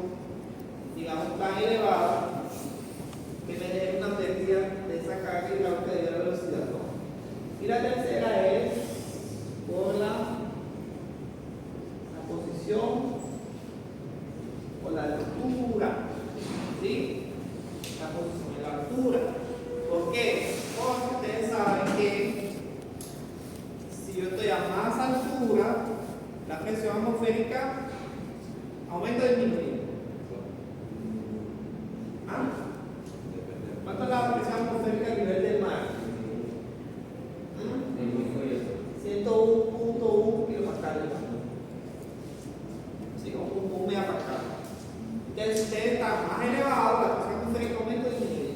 Speaker 1: digamos, tan elevada que me dé una pérdida de esa carga hidráulica de la velocidad, ¿no? Y la tercera es por la posición o la altura, ¿sí? La posición y la altura. ¿Por qué? Porque ustedes saben que si yo estoy a más altura, la presión atmosférica aumenta o disminuye. ¿Ah? ¿Cuánto es la presión atmosférica a nivel del mar? 101.1 kilopascales. Sí, como un megapascal. Entonces, si usted está más elevado, la presión atmosférica aumenta o disminuye.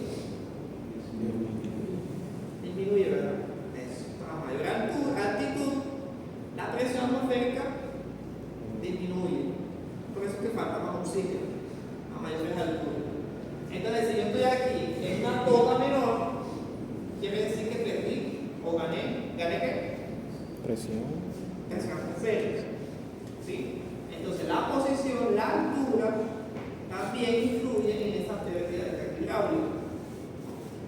Speaker 1: Disminuye, ¿verdad? Eso. A mayor altitud, la presión atmosférica disminuye. Por eso es que falta más oxígeno a mayores alturas. Entonces, si yo estoy aquí en una cota menor, quiere decir que perdí o gané. ¿Gané qué?
Speaker 2: Presión.
Speaker 1: Presión atmosférica. ¿Sí? Entonces, la posición, la altura, también influyen en esa pérdida de carga hidráulica.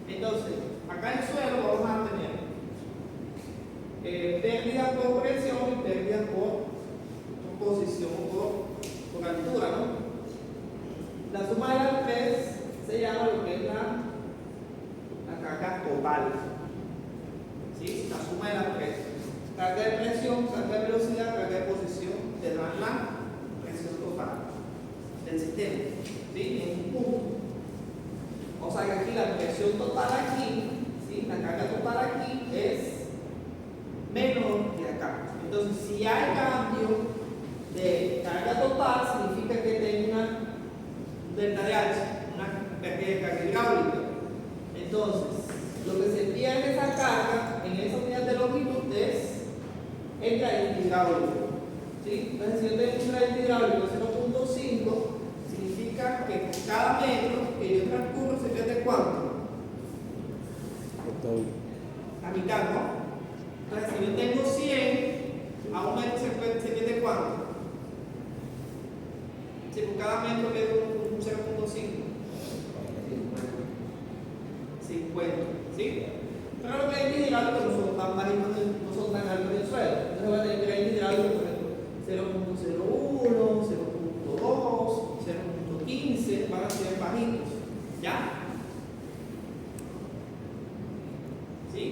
Speaker 1: Entonces, acá en el suelo vamos a tener pérdida por presión y pérdida por posición o por altura, ¿no? La suma de las tres se llama lo que es la carga total. ¿Sí? La suma de las tres. Carga de presión, carga de velocidad, carga de posición, te dan la presión total del sistema. ¿Sí? En un punto. O sea que aquí la presión total aquí, ¿sí? La carga total aquí es menor que acá. Entonces, si hay cambio de carga total, significa que tengo un delta de H, una pérdida de carga hidráulica. Entonces, lo que se pierde esa carga en esa unidad de longitud es el gradiente hidráulico. ¿Sí? Entonces, si yo tengo un gradiente hidráulico 0.5, significa que por cada metro que yo transcurro se pierde ¿cuánto? La mitad, ¿no? Entonces, si yo tengo 100, a un metro se pierde ¿cuánto? Si por cada metro pierdo un 0.5. 50, ¿sí? Pero los gradientes hidráulicos no son tan bajitos, no son tan altos en el suelo. Entonces voy a tener gradientes hidráulicos, por ejemplo, 0.01, 0.2, 0.15, van a ser bajitos. ¿Ya? ¿Sí?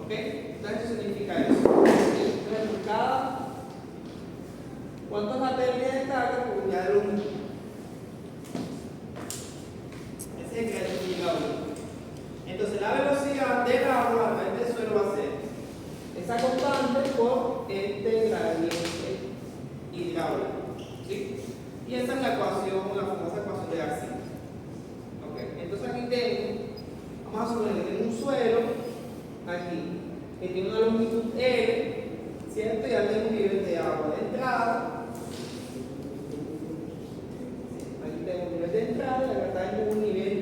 Speaker 1: ¿Ok? Entonces eso significa eso. Entonces por cada... ¿Cuánto es la pérdida de carga por unidad de longitud? Ese es el gradiente hidráulico. Entonces la velocidad del agua a través del suelo va a ser esa constante por este gradiente hidráulico. ¿Sí? Y esa es la ecuación, la famosa ecuación de García. ¿Ok? Entonces aquí tengo, vamos a suponer que tengo un suelo aquí que tiene una longitud L, ¿cierto? Ya tengo un nivel de agua de entrada. Aquí tengo un nivel de entrada y acá tengo un nivel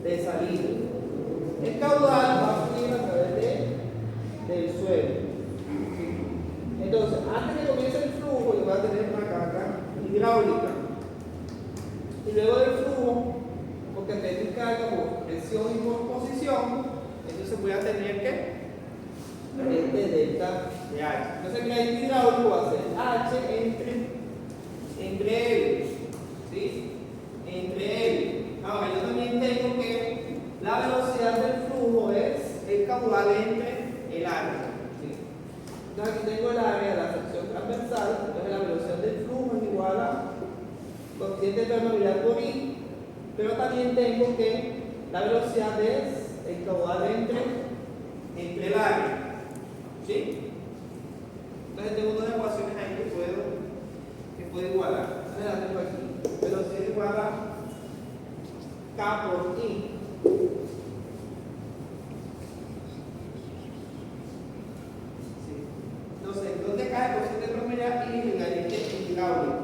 Speaker 1: de salida. El caudal va a fluir a través del suelo. ¿Sí? Entonces, antes de que comience el flujo, yo voy a tener una carga hidráulica. luego del flujo, porque tengo carga por presión y por posición, entonces voy a tener que delta de H. Entonces el gradiente hidráulico va a ser H entre L, ¿sí? Entre L. Ahora yo también tengo que la velocidad del flujo es el caudal entre el área, ¿sí? Entonces aquí tengo el área de la sección transversal, entonces la velocidad del flujo es igual a coeficiente de permeabilidad por I, pero también tengo que la velocidad es el caudal entre el área, ¿sí? Entonces tengo dos ecuaciones ahí que puedo igualar. Entonces la tengo aquí. Velocidad igual a K por I. ¿Sí? Entonces, ¿dónde cae el coeficiente de permeabilidad y el gradiente hidráulico?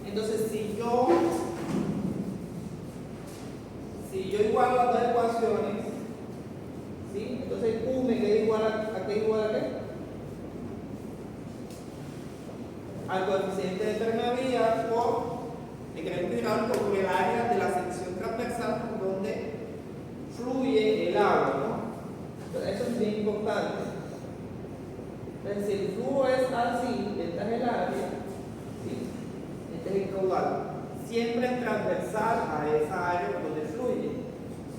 Speaker 1: Entonces, si yo igualo las dos ecuaciones, ¿sí? Entonces Q me queda igual a qué igual a qué? Al coeficiente de permeabilidad por el gradiente hidráulico por el área de la sección transversal por donde fluye el agua, ¿no? Entonces eso es bien importante. Entonces si el flujo es así, esta es el área, ¿sí? Este es el caudal. Siempre es transversal a esa área donde fluye.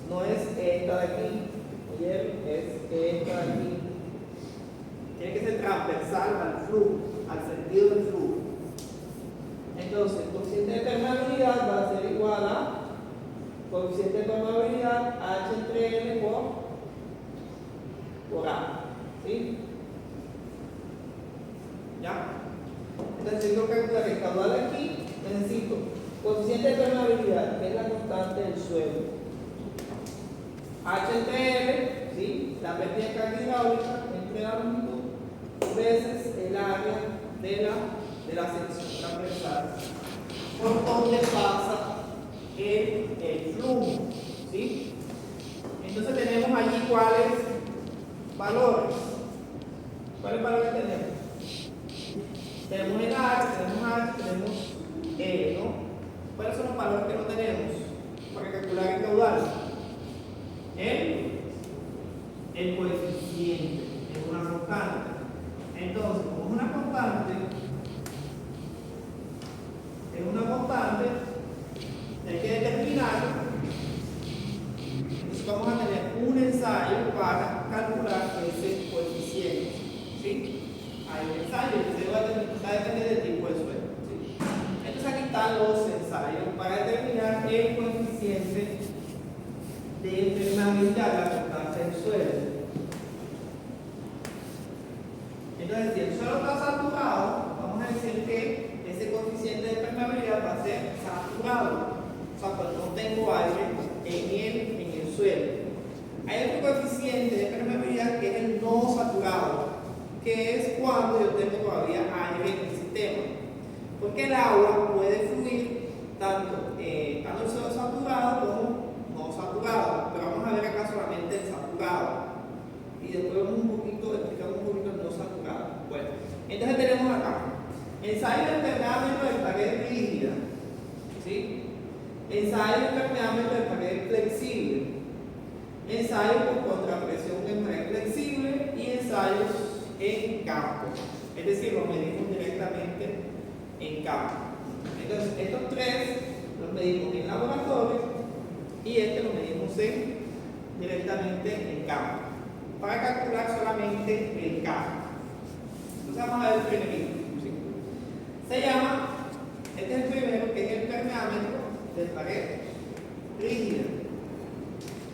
Speaker 1: No es esta de aquí, es esta de aquí. Tiene que ser transversal al flujo, al sentido del flujo. Entonces, el coeficiente de permeabilidad va a ser igual a coeficiente de permeabilidad H entre L por A. ¿Sí? ¿Ya? Entonces, si yo calcular el caudal aquí, necesito coeficiente de permeabilidad, que es la constante del suelo. H entre L, ¿sí? La pérdida de carga hidráulica entre la longitud veces el área de la sección transversal por donde pasa el flujo, ¿sí? Entonces tenemos allí cuáles valores. ¿Cuáles valores tenemos? Tenemos el área, tenemos H, tenemos L, ¿no? ¿Cuáles son los valores que no tenemos para calcular el caudal? El coeficiente es una constante. Entonces, como es una constante, hay que determinarlo. Entonces vamos a tener un ensayo para calcular ese coeficiente, ¿sí? Hay un ensayo, el va a depender del tipo de suelo, ¿sí? Entonces aquí están los ensayos para determinar el coeficiente de permeabilidad, la constante del suelo. Entonces, si el suelo está saturado, vamos a decir que ese coeficiente de permeabilidad va a ser saturado. O sea, cuando no tengo aire en el suelo. Hay otro coeficiente de permeabilidad que es el no saturado, que es cuando yo tengo todavía aire en el sistema. Porque el agua puede fluir tanto el suelo saturado como no saturado. Pero vamos a ver acá solamente el saturado. Y después explicamos un poquito el no saturado. Bueno, entonces tenemos acá ensayo de permeámetro de pared rígida, ¿sí? Ensayo de permeámetro de pared flexible, ensayo por contrapresión en pared flexible y ensayos en campo. Es decir, los medimos directamente en campo. Entonces, estos tres los medimos en laboratorio y este lo medimos directamente en campo, para calcular solamente el campo. Entonces vamos a ver el primerito, ¿sí? Se llama, este es el primero, que es el permeámetro de pared rígida.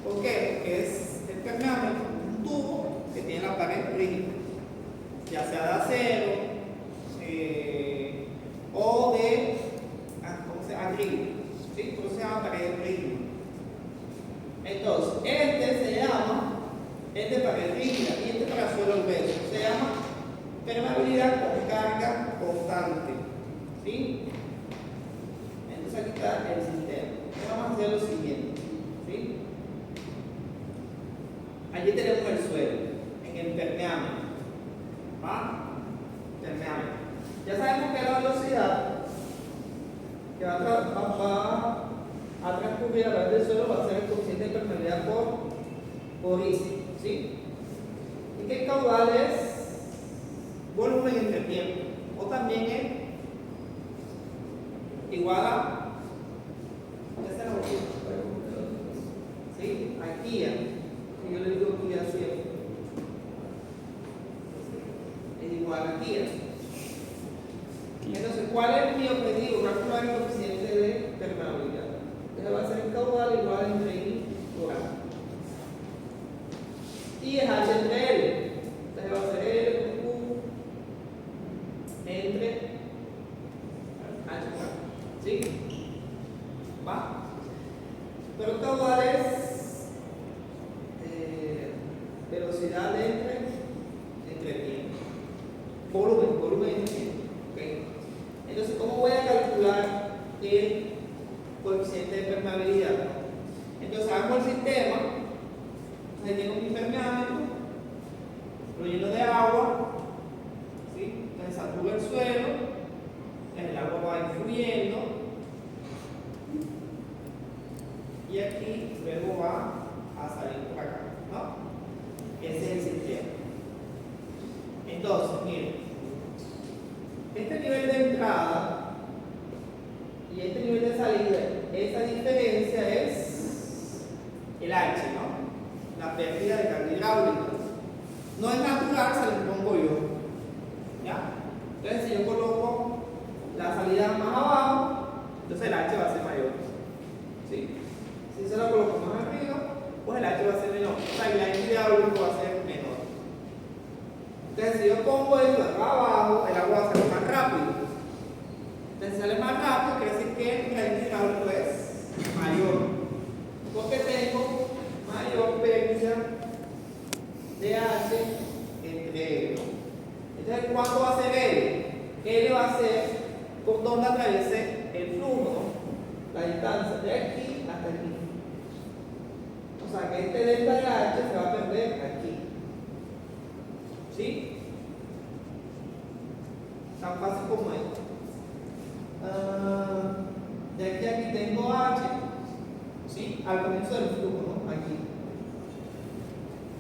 Speaker 1: ¿Por qué? Porque es el permeámetro, un tubo que tiene la pared rígida, ya sea de acero o de acrílico, ¿sí? Entonces se llama pared rígida. Entonces, este se llama de pared rígida y este para suelo grueso. Se llama permeabilidad con carga constante, ¿sí? Entonces aquí está el sistema. Vamos a hacer lo siguiente, ¿sí? Allí tenemos el suelo, en el permeámetro, ¿va? Permeámetro. Ya sabemos que la velocidad que va escurrir a través del suelo va a ser el coeficiente de permeabilidad por I, ¿sí? Y que el caudal es volumen entre tiempo, o también es igual a, esa es la botella, ¿sí? Aquí, y yo le digo aquí a siempre, es igual a aquí. Entonces, ¿cuál es mi objetivo? Calcular el coeficiente de permeabilidad. Entonces va a ser el caudal igual entre I por A. Y es H entre L. Entonces va a ser L por Q entre H por A. ¿Sí? ¿Va? Pero el caudal es velocidad entre tiempo. Volumen entre tiempo. ¿Okay? Entonces, ¿cómo voy a calcular el coeficiente de permeabilidad? Entonces, hago el sistema. Entonces, tengo mi permeámetro, lo lleno de agua, ¿sí? Entonces, saturo el suelo, el agua va influyendo, y aquí luego va a salir por acá, ¿no? Ese es el sistema. Entonces, miren. Este nivel de entrada y este nivel de salida, esa diferencia es el H, ¿no? La pérdida de carga hidráulica. No es natural, se lo pongo yo. ¿Ya? Entonces, si yo coloco la salida más abajo, entonces el H va a ser mayor. ¿Sí? Si se la coloco más arriba, pues el H va a ser menor. O sea, el H hidráulico va a ser menor. Entonces, si yo pongo esto acá abajo, el agua va a salir más rápido. Entonces, si sale más rápido, quiere decir que el caída hidráulico es mayor. Porque tengo mayor pérdida de H entre L. Entonces, ¿cuánto va a ser L? L va a ser por donde atraviese el flujo, ¿no? La distancia de aquí hasta aquí. O sea, que este delta de H se va a perder aquí. ¿Sí? Tan fácil como esto. De aquí a aquí tengo H, ¿sí? Al comienzo del flujo, ¿no? Aquí.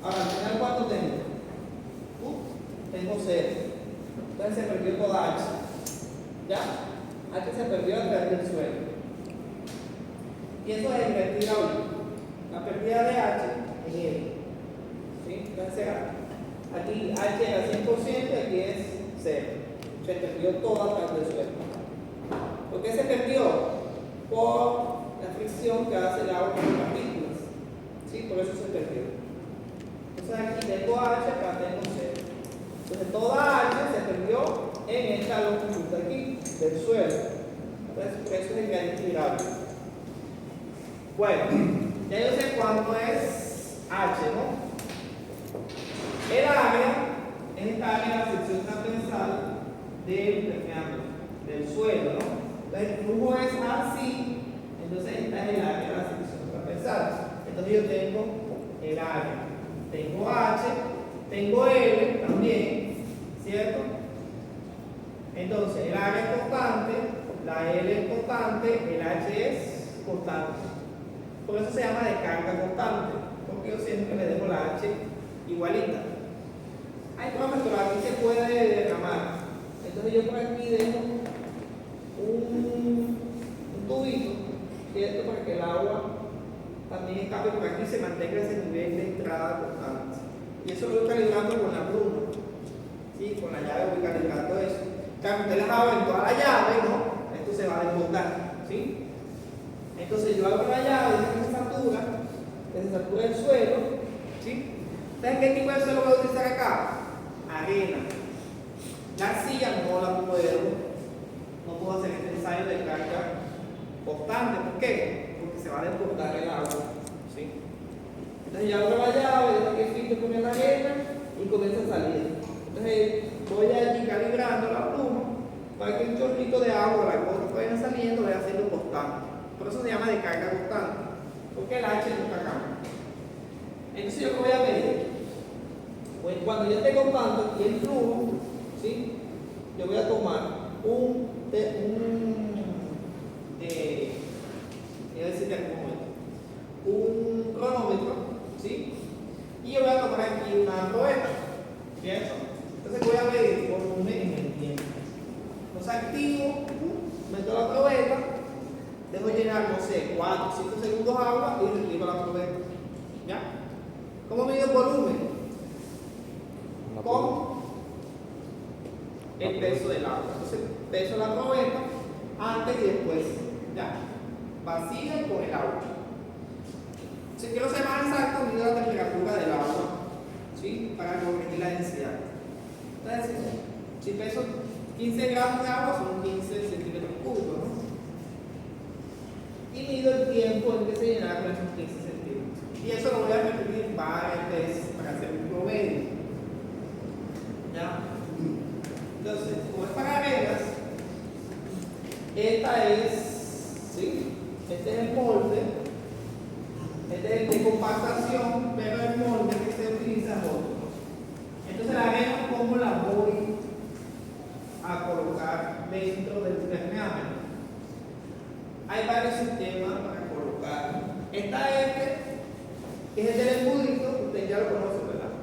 Speaker 1: Ahora, al final, ¿cuánto tengo? Tengo 0. Entonces se perdió toda H. ¿Ya? H se perdió a través del suelo. Y eso es el vertido hidráulico. La pérdida de H es L. ¿Sí? Entonces, aquí H era 100% y aquí es 0. Se perdió todo a través del suelo. ¿Por qué se perdió? Por la fricción que hace el agua con las partículas. ¿Sí? Por eso se perdió. Entonces aquí tengo H, acá tengo 0. Entonces toda H se perdió en esta longitud de aquí, del suelo. Entonces por eso es el gradiente hidráulico. Bueno, ya yo sé cuánto es H, ¿no? El área es esta área de la sección transversal del permeámetro, del suelo, ¿no? Entonces el flujo es así, entonces esta es el área de la sección transversal. Entonces yo tengo el área, tengo H, tengo L también, ¿cierto? Entonces el área es constante, la L es constante, el H es constante. Por eso se llama de carga constante, porque yo siempre le dejo la H igualita. Ay, profe, pero aquí se puede derramar. Entonces yo por aquí dejo un tubito, ¿cierto? Para que el agua también escape, porque aquí se mantenga ese nivel de entrada constante. Y eso lo voy calibrando con la pluma. ¿Sí? Con la llave voy calibrando eso. Claro, ustedes abren toda la llave, ¿no? Esto se va a desbordar. ¿Sí? Entonces yo abro la llave, que se satura el suelo. ¿Sí? ¿Saben qué tipo de suelo voy a utilizar acá? Arena. La arcilla no la puedo hacer este ensayo de carga constante. ¿Por qué? Porque se va a desbordar el agua. ¿Sí? Entonces ya abro la llave, dejo que filtre con la arena y comienza a salir. Entonces voy allí calibrando la pluma para que un chorrito de agua, las gotas que vayan saliendo, vaya siendo constante. Por eso se llama de carga constante, porque el H nunca cambia. Entonces yo qué voy a medir. Pues cuando yo esté contando aquí el flujo, ¿sí? Yo voy a tomar un termómetro. dejo llenar, no sé, 4 o 5 segundos agua y retiro la probeta. ¿Ya? ¿Cómo mido el volumen?
Speaker 2: Una
Speaker 1: Con el peso del agua. Entonces, peso la probeta antes y después. ¿Ya? Vacía y con el agua. Si quiero ser más exacto, mido la temperatura del agua, ¿sí? Para corregir la densidad. Entonces, si peso 15 gramos de agua, son 15 centímetros cúbicos, ¿no? Y mido el tiempo en que se llenará con esos 15 centímetros. Y eso lo voy a repetir varias veces para hacer un promedio. ¿Ya? Entonces, como es para reglas, esta es, ¿sí? Este es el molde, este es el de compactación, pero el molde que se utiliza es otro. Entonces la arena, ¿cómo la voy a colocar dentro del permeámetro? Hay varios sistemas para colocar. Está este, que es el del embudito, ustedes ya lo conocen, ¿verdad?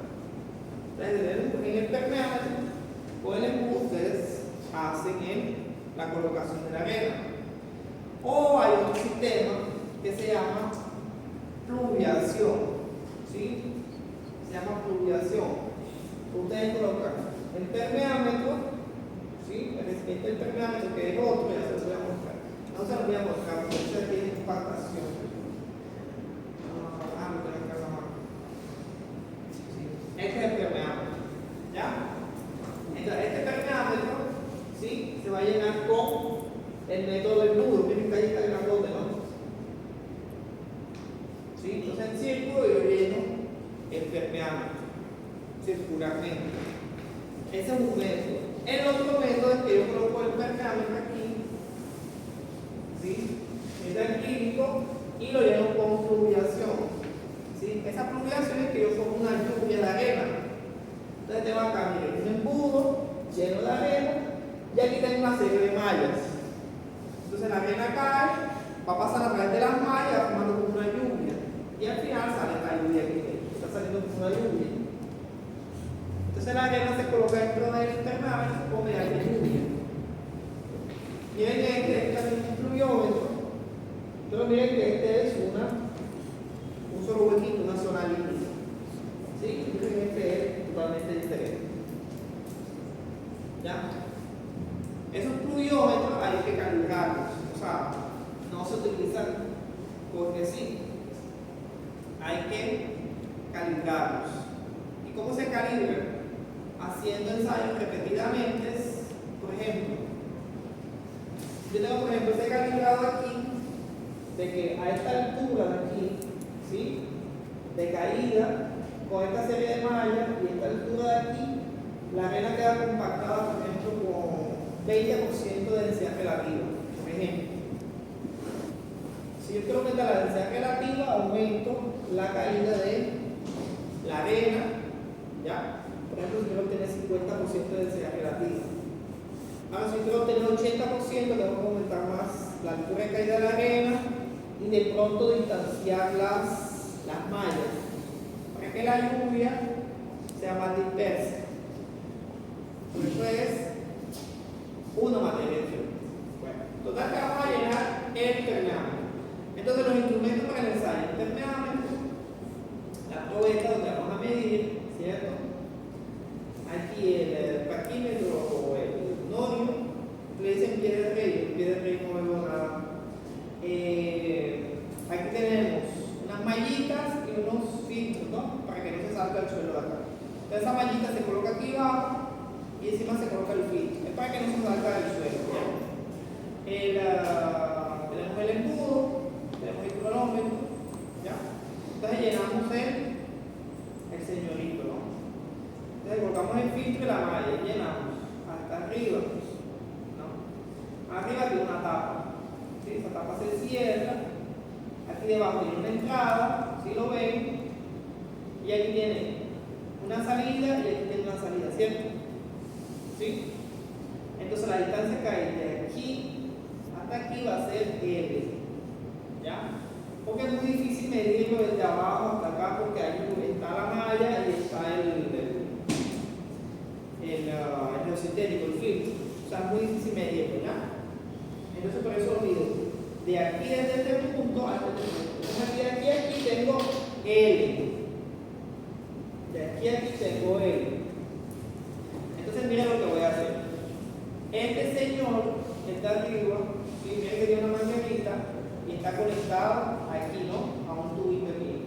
Speaker 1: En el permeámetro, con el embudo, ustedes hacen la colocación de la arena. O hay otro sistema que se llama pluviación, ¿sí? Se llama pluviación. Ustedes colocan el permeámetro, ¿sí? El recipiente del permeámetro, que es otro, ya se los voy a mostrar. No se los voy a mostrar porque ustedes tienen compactación. Lo tengo que hacer más. Este es el permeámetro, ¿ya? Entonces, este permeámetro, ¿sí? Se va a llenar con el método del nudo. Miren que ahí está grandote, ¿no? ¿Sí? Entonces, en círculo yo lleno el permeámetro circularmente. Ese es un método. El otro método es que yo coloco el permeámetro aquí, ¿sí? Este es el químico y lo lleno con fluviación. ¿Sí? Esa fluviación es que yo pongo una lluvia de arena. Entonces tengo acá, miren, un embudo lleno de arena y aquí tengo una serie de mallas. Entonces la arena cae, va a pasar a través de las mallas formando como una lluvia y al final sale esta lluvia aquí, está saliendo como una lluvia. Entonces la arena se coloca dentro del permeámetro con mediante lluvia. Miren que este es un fluviómetro, pero miren que este es un solo huequito, una zona límite. ¿Sí? Miren que este es totalmente diferente. ¿Ya? Esos fluviómetros hay que calibrarlos, o sea, no se utilizan porque sí, hay que calibrarlos. ¿Y cómo se calibran? Haciendo ensayos repetidamente. Por ejemplo, yo tengo por ejemplo este calibrado aquí, de que a esta altura de aquí, ¿sí? De caída, con esta serie de mallas y esta altura de aquí, la arena queda compactada, por ejemplo, con 20% de densidad relativa, por ejemplo. Si yo quiero aumentar la densidad relativa, aumento la caída de la arena, ¿ya? Por ejemplo, si quiero obtener 50% de densidad relativa. Ahora, si quiero obtener 80%, tengo que aumentar más la altura de caída de la arena y de pronto distanciar las mallas, para que la lluvia sea más dispersa. Por eso es una materia diferente. Bueno, total que vamos a llenar el permeámetro. Entonces los instrumentos para el ensayo, el permeámetro, la probeta donde vamos a medir, ¿cierto? Aquí el parquímetro o el norio, le dicen pie de rey no veo nada. Aquí tenemos unas mallitas y unos filtros, ¿no? Para que no se salga el suelo de acá. Entonces esa mallita se coloca aquí abajo y encima se coloca el filtro. Es para que no se salga del suelo. Tenemos el embudo, tenemos el cronómetro, ¿ya? Entonces llenamos el señorito, ¿no? Entonces colocamos el filtro y la malla y llenamos hasta arriba, ¿no? Arriba tiene una tapa, ¿sí? Esa tapa se cierra, aquí debajo tiene una entrada, ¿sí lo ven? Y aquí tiene una salida y aquí tiene una salida, ¿cierto? ¿Sí? Entonces la distancia que hay de aquí hasta aquí va a ser L, ¿ya? Porque es muy difícil medirlo desde abajo hasta acá porque ahí está la malla y está el geosintético, el filtro. O sea, es muy difícil medirlo, ¿ya? Entonces por eso lo mido de aquí desde este punto hasta este punto. Entonces aquí a aquí tengo L. De aquí a aquí tengo L. Entonces mira lo que voy a hacer. Este señor que está arriba, ¿sí? Mira que tiene una manguerita y está conectado aquí, ¿no? A un tubito aquí.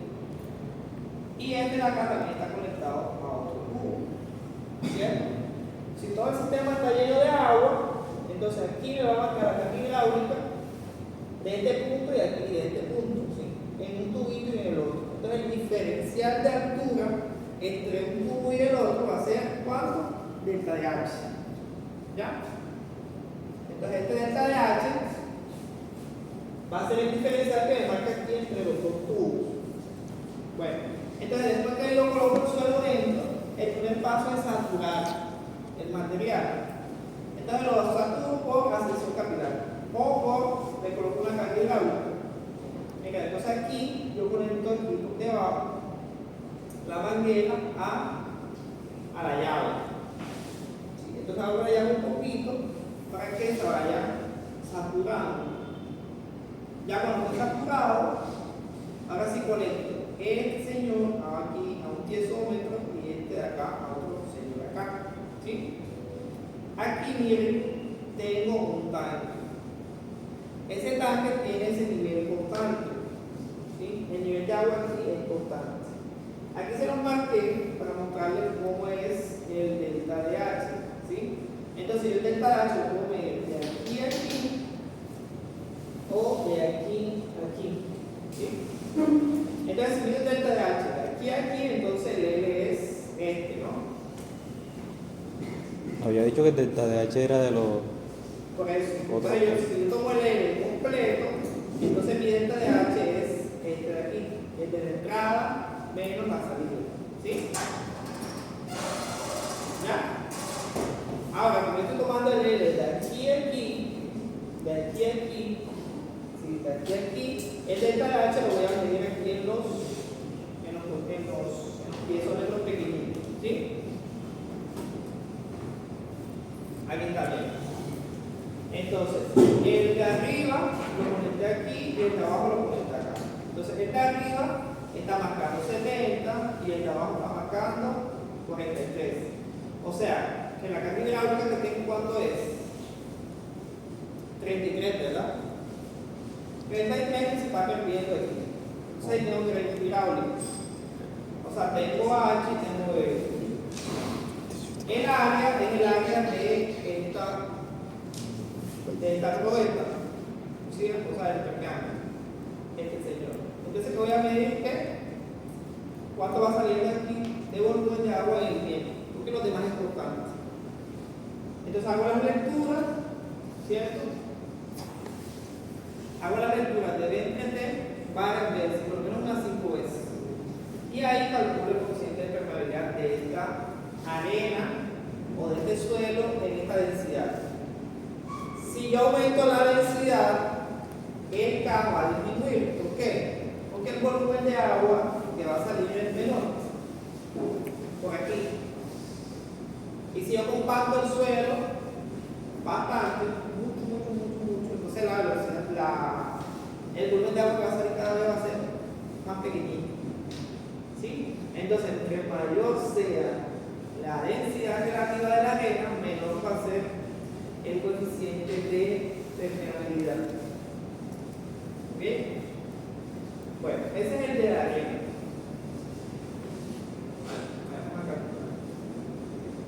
Speaker 1: Y este de acá también está conectado a otro tubo. ¿Cierto? Si todo el sistema está lleno de agua, entonces aquí me va a marcar la carga hidráulica de este punto y aquí de este punto, ¿sí? En un tubito y en el otro. Entonces el diferencial de altura entre un tubo y el otro va a ser ¿cuánto? Delta de H. ¿Ya? Entonces este delta de H va a ser el diferencial que me marca aquí entre los dos tubos. Bueno, entonces después que yo coloco el suelo dentro, el primer paso es saturar el material. Entonces lo saturo por ascensión capilar o por le coloco una carga hidráulica. Mira, entonces aquí yo conecto aquí por debajo la manguera a la llave. ¿Sí? Entonces abro la llave un poquito para que se vaya saturando. Ya cuando esté saturado, ahora sí conecto este señor aquí a un piezómetro y este de acá a otro señor de acá. ¿Sí? Aquí miren, tengo un tanque. Ese tanque tiene ese nivel constante. ¿Sí? El nivel de agua aquí es constante. Aquí se los marqué para mostrarles cómo es el delta de H. ¿Sí? Entonces yo el delta de H lo puedo medir de aquí a aquí o de aquí a aquí. ¿Sí? Entonces si mido el delta de H de aquí a aquí, entonces el L es este, ¿no?
Speaker 2: Había dicho que el delta de H era de los...
Speaker 1: Por eso, entonces si yo tomo el L completo, entonces mi delta de H es este de aquí, el de la entrada menos la salida. ¿Sí? ¿Ya? Ahora, como estoy tomando el L de aquí a aquí, de aquí a aquí, ¿sí? De aquí a aquí, el delta de H lo voy a medir aquí en los piezómetros pequeñitos. ¿Sí? Aquí está bien. Entonces, el de arriba lo conecté aquí y el de abajo lo conecté acá. Entonces, el de arriba está marcando 70 y el de abajo está marcando 43. O sea, que la carga hidráulica que tengo, ¿cuánto es? 33, ¿verdad? 33 que se está perdiendo aquí. Entonces, tengo que hidráulica. O sea, tengo H y tengo E. El área es el área de esta probeta, ¿sí? O sea, del permeable, este señor. Entonces, ¿qué voy a medir? ¿Qué? ¿Cuánto va a salir de aquí de volumen de agua en el tiempo? Porque los demás es constante. Entonces, hago las lecturas, ¿cierto? Hago las lecturas de 20T varias veces, por lo menos unas 5 veces. Y ahí calculo el coeficiente de permeabilidad de esta arena o de este suelo en esta densidad. Si yo aumento la densidad, el K va a disminuir. ¿Por qué? Porque el volumen de agua que va a salir es menor. Por aquí. Y si yo compacto el suelo bastante, mucho, entonces la velocidad, el volumen de agua que va a salir cada vez va a ser más pequeñito. ¿Sí? Entonces, entre mayor sea la densidad relativa de la arena, menor va a ser el coeficiente de permeabilidad. ¿Bien? Bueno, ese es el de la arena.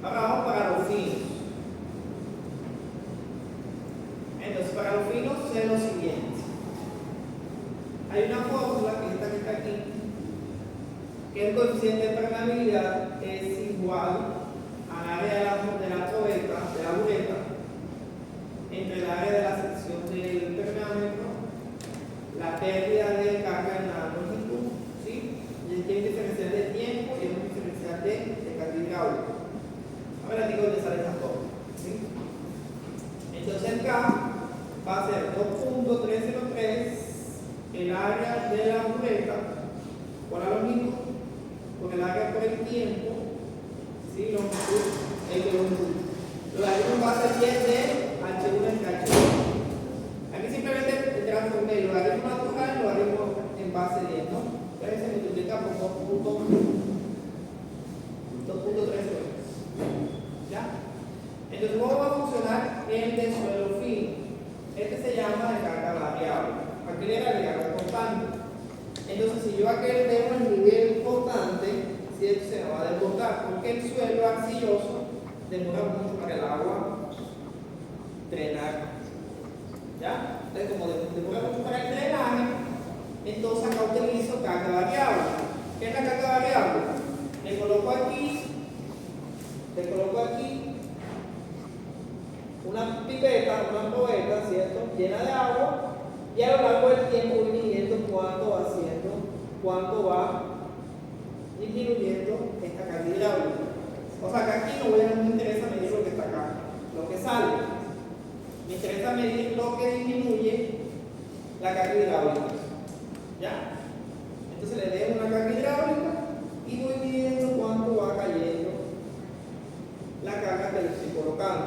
Speaker 1: Ahora vamos para los finos. Entonces, para los finos es lo siguiente. Hay una fórmula que es esta que está aquí, que el coeficiente de permeabilidad es igual al área de la probeta, de la bureta, entre el área de la sección del termómetro, la pérdida de carga en la longitud, ¿sí? Y tiene un diferencial de tiempo y un diferencial de carga hidráulica. Ahora digo dónde sale esa forma, ¿sí? Entonces el K va a ser 2.303 el área de la bureta por la longitud, por el área por el tiempo, ¿sí? Longitud, el de longitud. La longitud va a ser 10 de H1 entre H2. Aquí simplemente transformé carga hidráulica es constante. Entonces, si yo aquel tengo el nivel constante, ¿cierto? Se me va a desbordar porque el suelo arcilloso demora mucho para el agua drenar. ¿Ya? Entonces, como demora mucho para el drenaje, entonces acá utilizo carga variable. ¿Qué es la carga variable? Le coloco aquí una pipeta, una probeta, ¿cierto? Llena de agua, y a lo largo del tiempo voy midiendo cuánto va disminuyendo esta carga hidráulica. O sea que aquí no me interesa medir lo que está acá, lo que sale. Me interesa medir lo que disminuye la carga hidráulica. ¿Ya? Entonces le dejo una carga hidráulica y voy midiendo cuánto va cayendo la carga que le estoy colocando.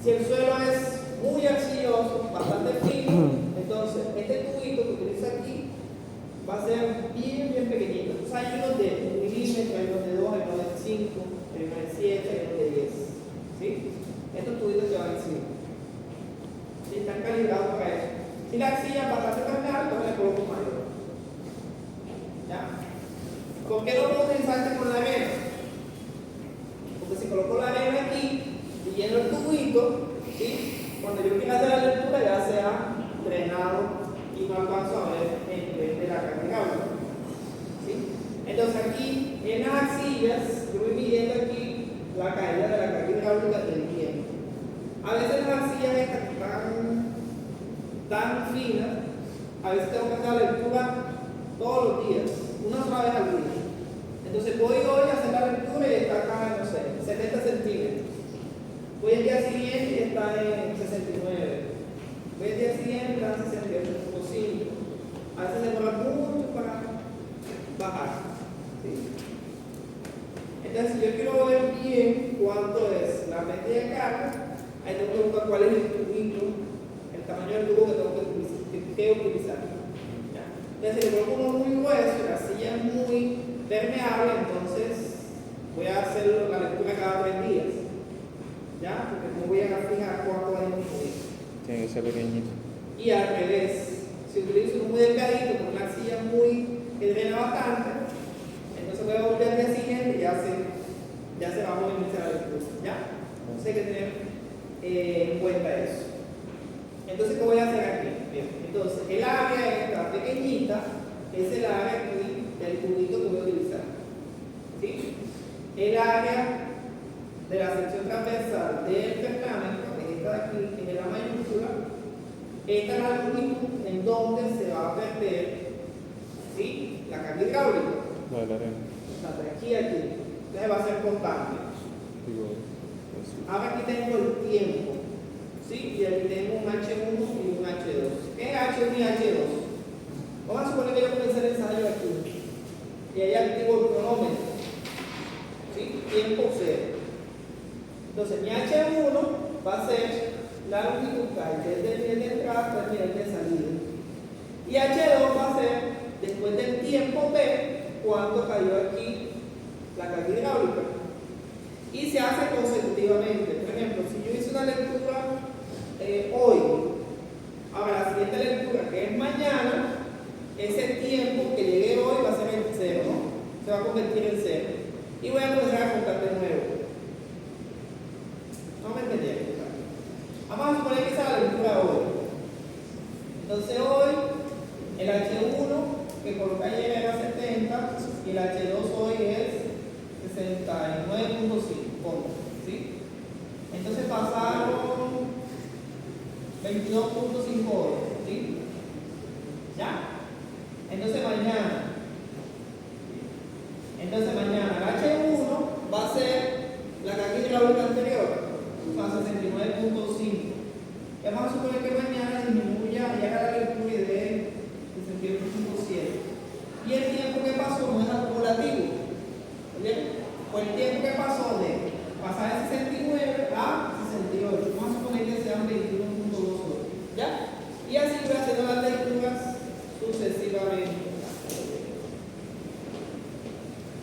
Speaker 1: Si el suelo es muy arcilloso, bastante fino, entonces este tubito que utilizo aquí va a ser bien pequeñito. Entonces hay unos de 1 milímetro, hay unos de 2, hay unos de 5, hay unos de 7, hay unos de 10. ¿Sí? Estos tubitos que van encima. ¿Sí? Están calibrados para eso. Si la arcilla es bastante permeable, entonces le coloco mayor. ¿Ya? ¿Por qué no puedo utilizar con la arena? Porque si coloco la arena aquí y lleno el tubito, ¿sí? Cuando yo quiera hacer la lectura ya se ha drenado y no alcanzo a ver el nivel de la carga hidráulica. ¿Sí? Entonces aquí en las arcillas yo voy midiendo aquí la caída de la carga hidráulica del tiempo. A veces las arcillas estas que están tan finas, a veces tengo que hacer la lectura todos los días, una sola vez al día. Entonces voy hoy a hacer la lectura y está acá, no sé, 70 centímetros. Voy el día siguiente y está en 69. Voy el día siguiente y está en 68.5. A veces demora mucho para bajar. ¿Sí? Entonces, si yo quiero ver bien cuánto es la medida de carga, ahí tengo que buscar cuál es el tubito, el tamaño del tubo que tengo que utilizar. ¿Ya? Entonces, si le coloco uno muy grueso, la silla es muy permeable, entonces voy a hacer la lectura cada 3 días. ¿Ya? Porque no voy a fijar cuánto va a disminuir.
Speaker 2: Tiene que ser pequeñito.
Speaker 1: Y al revés, si utilizo uno muy delgadito, con una arcilla que drena bastante, entonces voy a volver al día siguiente y ya se va a movilizar la lectura. ¿Ya? Entonces hay que tener en cuenta eso. Entonces, ¿qué voy a hacer aquí? Bien, entonces, el área esta pequeñita es el área del tubito que voy a utilizar. ¿Sí? El área de la sección transversal del pergamento, que es esta de aquí, en la mayúscula, esta es la longitud en donde se va a perder, ¿sí?, la carga hidráulica.
Speaker 2: La de la arena.
Speaker 1: De aquí a aquí. Entonces va a ser constante.
Speaker 2: Digo, eso.
Speaker 1: Ahora aquí tengo el tiempo, ¿sí? Y aquí tengo un H1 y un H2. ¿Qué es H1 y H2? Vamos a suponer que yo comencé el ensayo aquí y ahí activo el cronómetro, ¿sí? Tiempo 0. Entonces mi H1 va a ser la longitud que hay desde el nivel de entrada hasta el nivel de salida. Y H2 va a ser, después del tiempo T, cuánto cayó aquí la carga hidráulica. Y se hace consecutivamente. Por ejemplo, si yo hice una lectura hoy, ahora la siguiente lectura, que es mañana, ese tiempo que llegué hoy va a ser el 0, ¿no? Se va a convertir en 0. Y voy a comenzar a contar de nuevo. ¿No me entendieron? Vamos a suponer que esa es la lectura hoy. Entonces hoy, el H1 que coloqué ayer era 70 y el H2 hoy es 69.5, ¿sí? Entonces pasaron 22.5 horas, ¿sí? ¿Ya? Entonces mañana el H1 va a ser la carga hidráulica anterior, o sea, 69.5. Y vamos a suponer que mañana disminuya y haga la lectura de 68.7. Y el tiempo que pasó no es acumulativo. ¿Bien? Pues el tiempo que pasó de pasar de 69 a 68, vamos a suponer que sean 21.2 horas. ¿Ya? Y así voy haciendo las lecturas sucesivamente.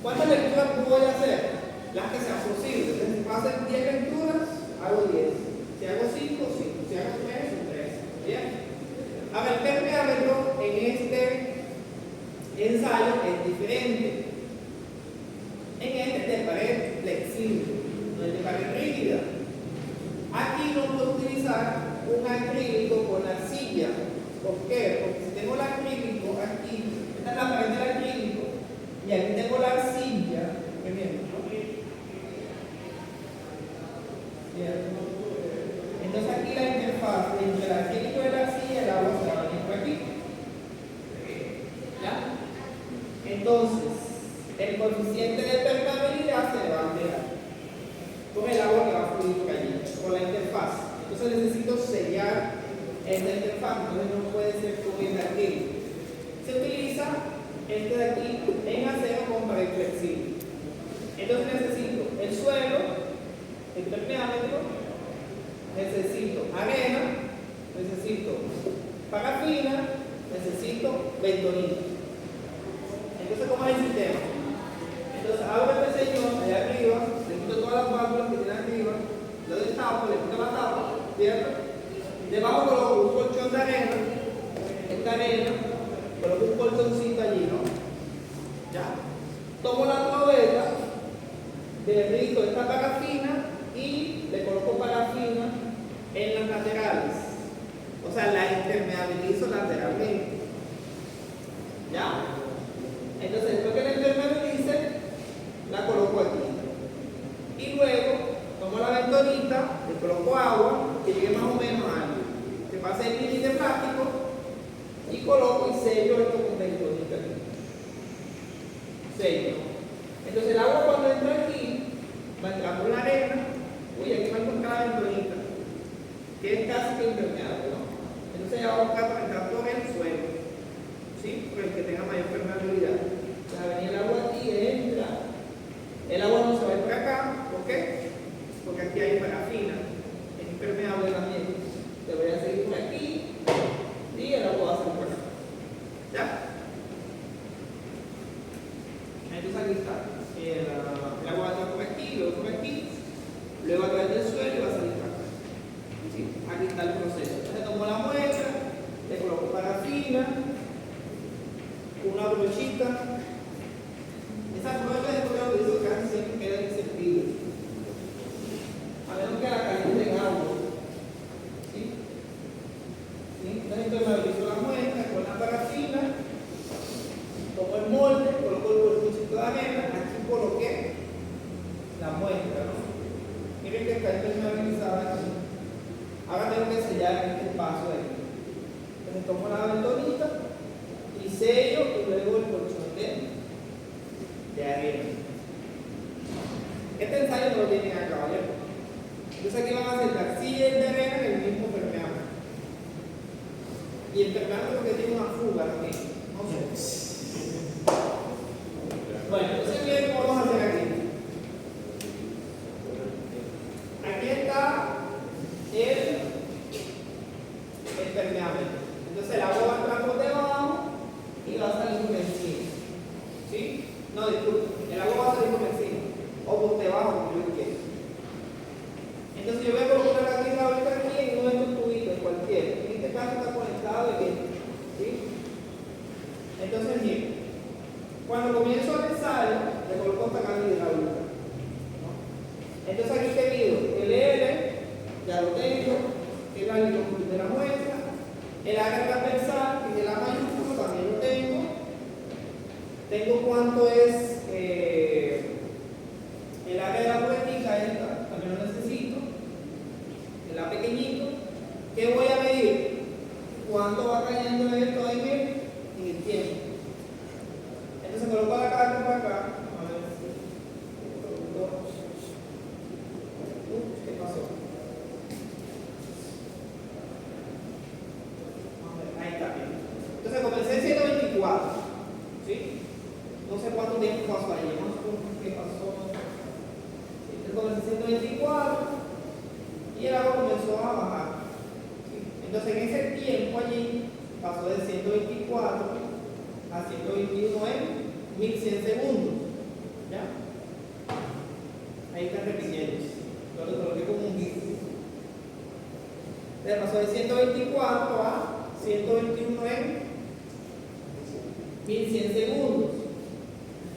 Speaker 1: ¿Cuántas lecturas voy a hacer? Las que sean posibles. Entonces, si paso 10 lecturas, hago 10. Si hago 5, 5. Si hago 3, 3. ¿Bien? Ahora, el permeámetro en este ensayo es diferente. En este es de pared flexible, no es de pared rígida. Aquí no puedo utilizar un acrílico con arcilla. ¿Por qué? Porque si tengo el acrílico aquí, esta es la pared del acrílico, y aquí tengo la arcilla, ¿qué viene? Entonces aquí la interfaz entre el acrílico y la arcilla, el agua se va a venir por aquí. ¿Ya? Entonces, el coeficiente de permeabilidad se le va a alterar con el agua que va a fluir por allí, con la interfaz. Entonces necesito sellar esta interfaz, entonces no puede ser con el de acrílico. Se utiliza este de aquí en acero con pared flexible. Entonces necesito el suelo, el permeámetro, necesito arena, necesito parafina, necesito bentonita. Entonces, ¿cómo es el sistema? Entonces, abro este señor allá arriba, le quito todas las válvulas que tiene arriba, le doy tapa, le quito la tapa, ¿cierto? Debajo coloco un colchón de arena, esta arena, coloco un colchoncito allí, ¿no? Ya. Tomo la probeta, derrito esta parafina y le coloco parafina en las laterales. O sea, la impermeabilizo lateralmente. ¿Ya? Entonces, después que la impermeabilice, la coloco aquí. Y luego, tomo la bentonita, le coloco agua, que llegue más o menos a algo. Que pase el límite de plástico y coloco y sello esto con bentonita aquí. Sello. Entonces, el agua cuando entra aquí, va a entrar por la arena. Uy, aquí va a encontrar la bentonita, que es casi que impermeable, ¿no? Entonces, ya va a buscar para entrar por el suelo. ¿Sí? Por el que tenga mayor permeabilidad. O sea, venir el agua aquí, entra. El agua no se va a ir por acá. ¿Por qué? Porque aquí hay parafina. Es impermeable también. Debería seguir por aquí. Y el agua va a salir por acá. ¿Ya? Entonces aquí está. El agua va a entrar por aquí, luego por aquí. Luego a través del suelo y va a salir por acá. ¿Sí? Aquí está el proceso. Entonces tomo la muestra, le coloco parafina, una brochita. Esas brochas de color gris casi siempre quedan inservibles, a menos que la caliente en agua. ¿Sí? ¿Sí? Entonces impermeabilizo la muestra con la parafina, tomo el molde, coloco el bolsito de arena, aquí coloqué la muestra, ¿no? Miren que está impermeabilizada aquí. Ahora tengo que sellar este espacio de aquí. Entonces tomo la bentonita y sello y luego el colchón de arena. Este ensayo no lo tienen acá, ¿vale? Entonces aquí van a hacer la arcilla y el de arena en el mismo permeámetro. Y el permeámetro que tiene una fuga también. No sé. Bueno, entonces miren cómo vamos a hacer aquí. Aquí está el permeámetro. Entonces el agua va a entrar por debajo y va a salir por encima. ¿Sí? No, disculpe, el agua va a salir por encima o por debajo, como yo quiera. Entonces yo voy a colocar la aquí en uno de estos tubitos, cualquiera. En este caso está conectado y bien. ¿Sí? Entonces miren, cuando comienzo el ensayo, le coloco esta caja hidráulica. ¿No? Entonces aquí te mido el L, ya lo tengo, que es la longitud de la muestra, el área transversal, que es la mayúscula, también lo tengo. Tengo cuánto es el área de la puertica, esta, también lo necesito. El A pequeñito. ¿Qué voy a medir? ¿Cuánto va cayendo esto en el tiempo? Entonces coloco la carga por acá. A ver si. ¿Qué pasó? Ahí está bien. Entonces comencé en 124. ¿Sí? No sé cuánto tiempo pasó ahí. No sé qué pasó. Entonces comencé en 124 y el agua comenzó a bajar. ¿Sí? Entonces en ese tiempo allí pasó de 124 a 121 en 1100 segundos. ¿Ya? Ahí están repitiendo. Yo lo coloqué como un GIF. Pasó de 124 a 121 en 1100 segundos.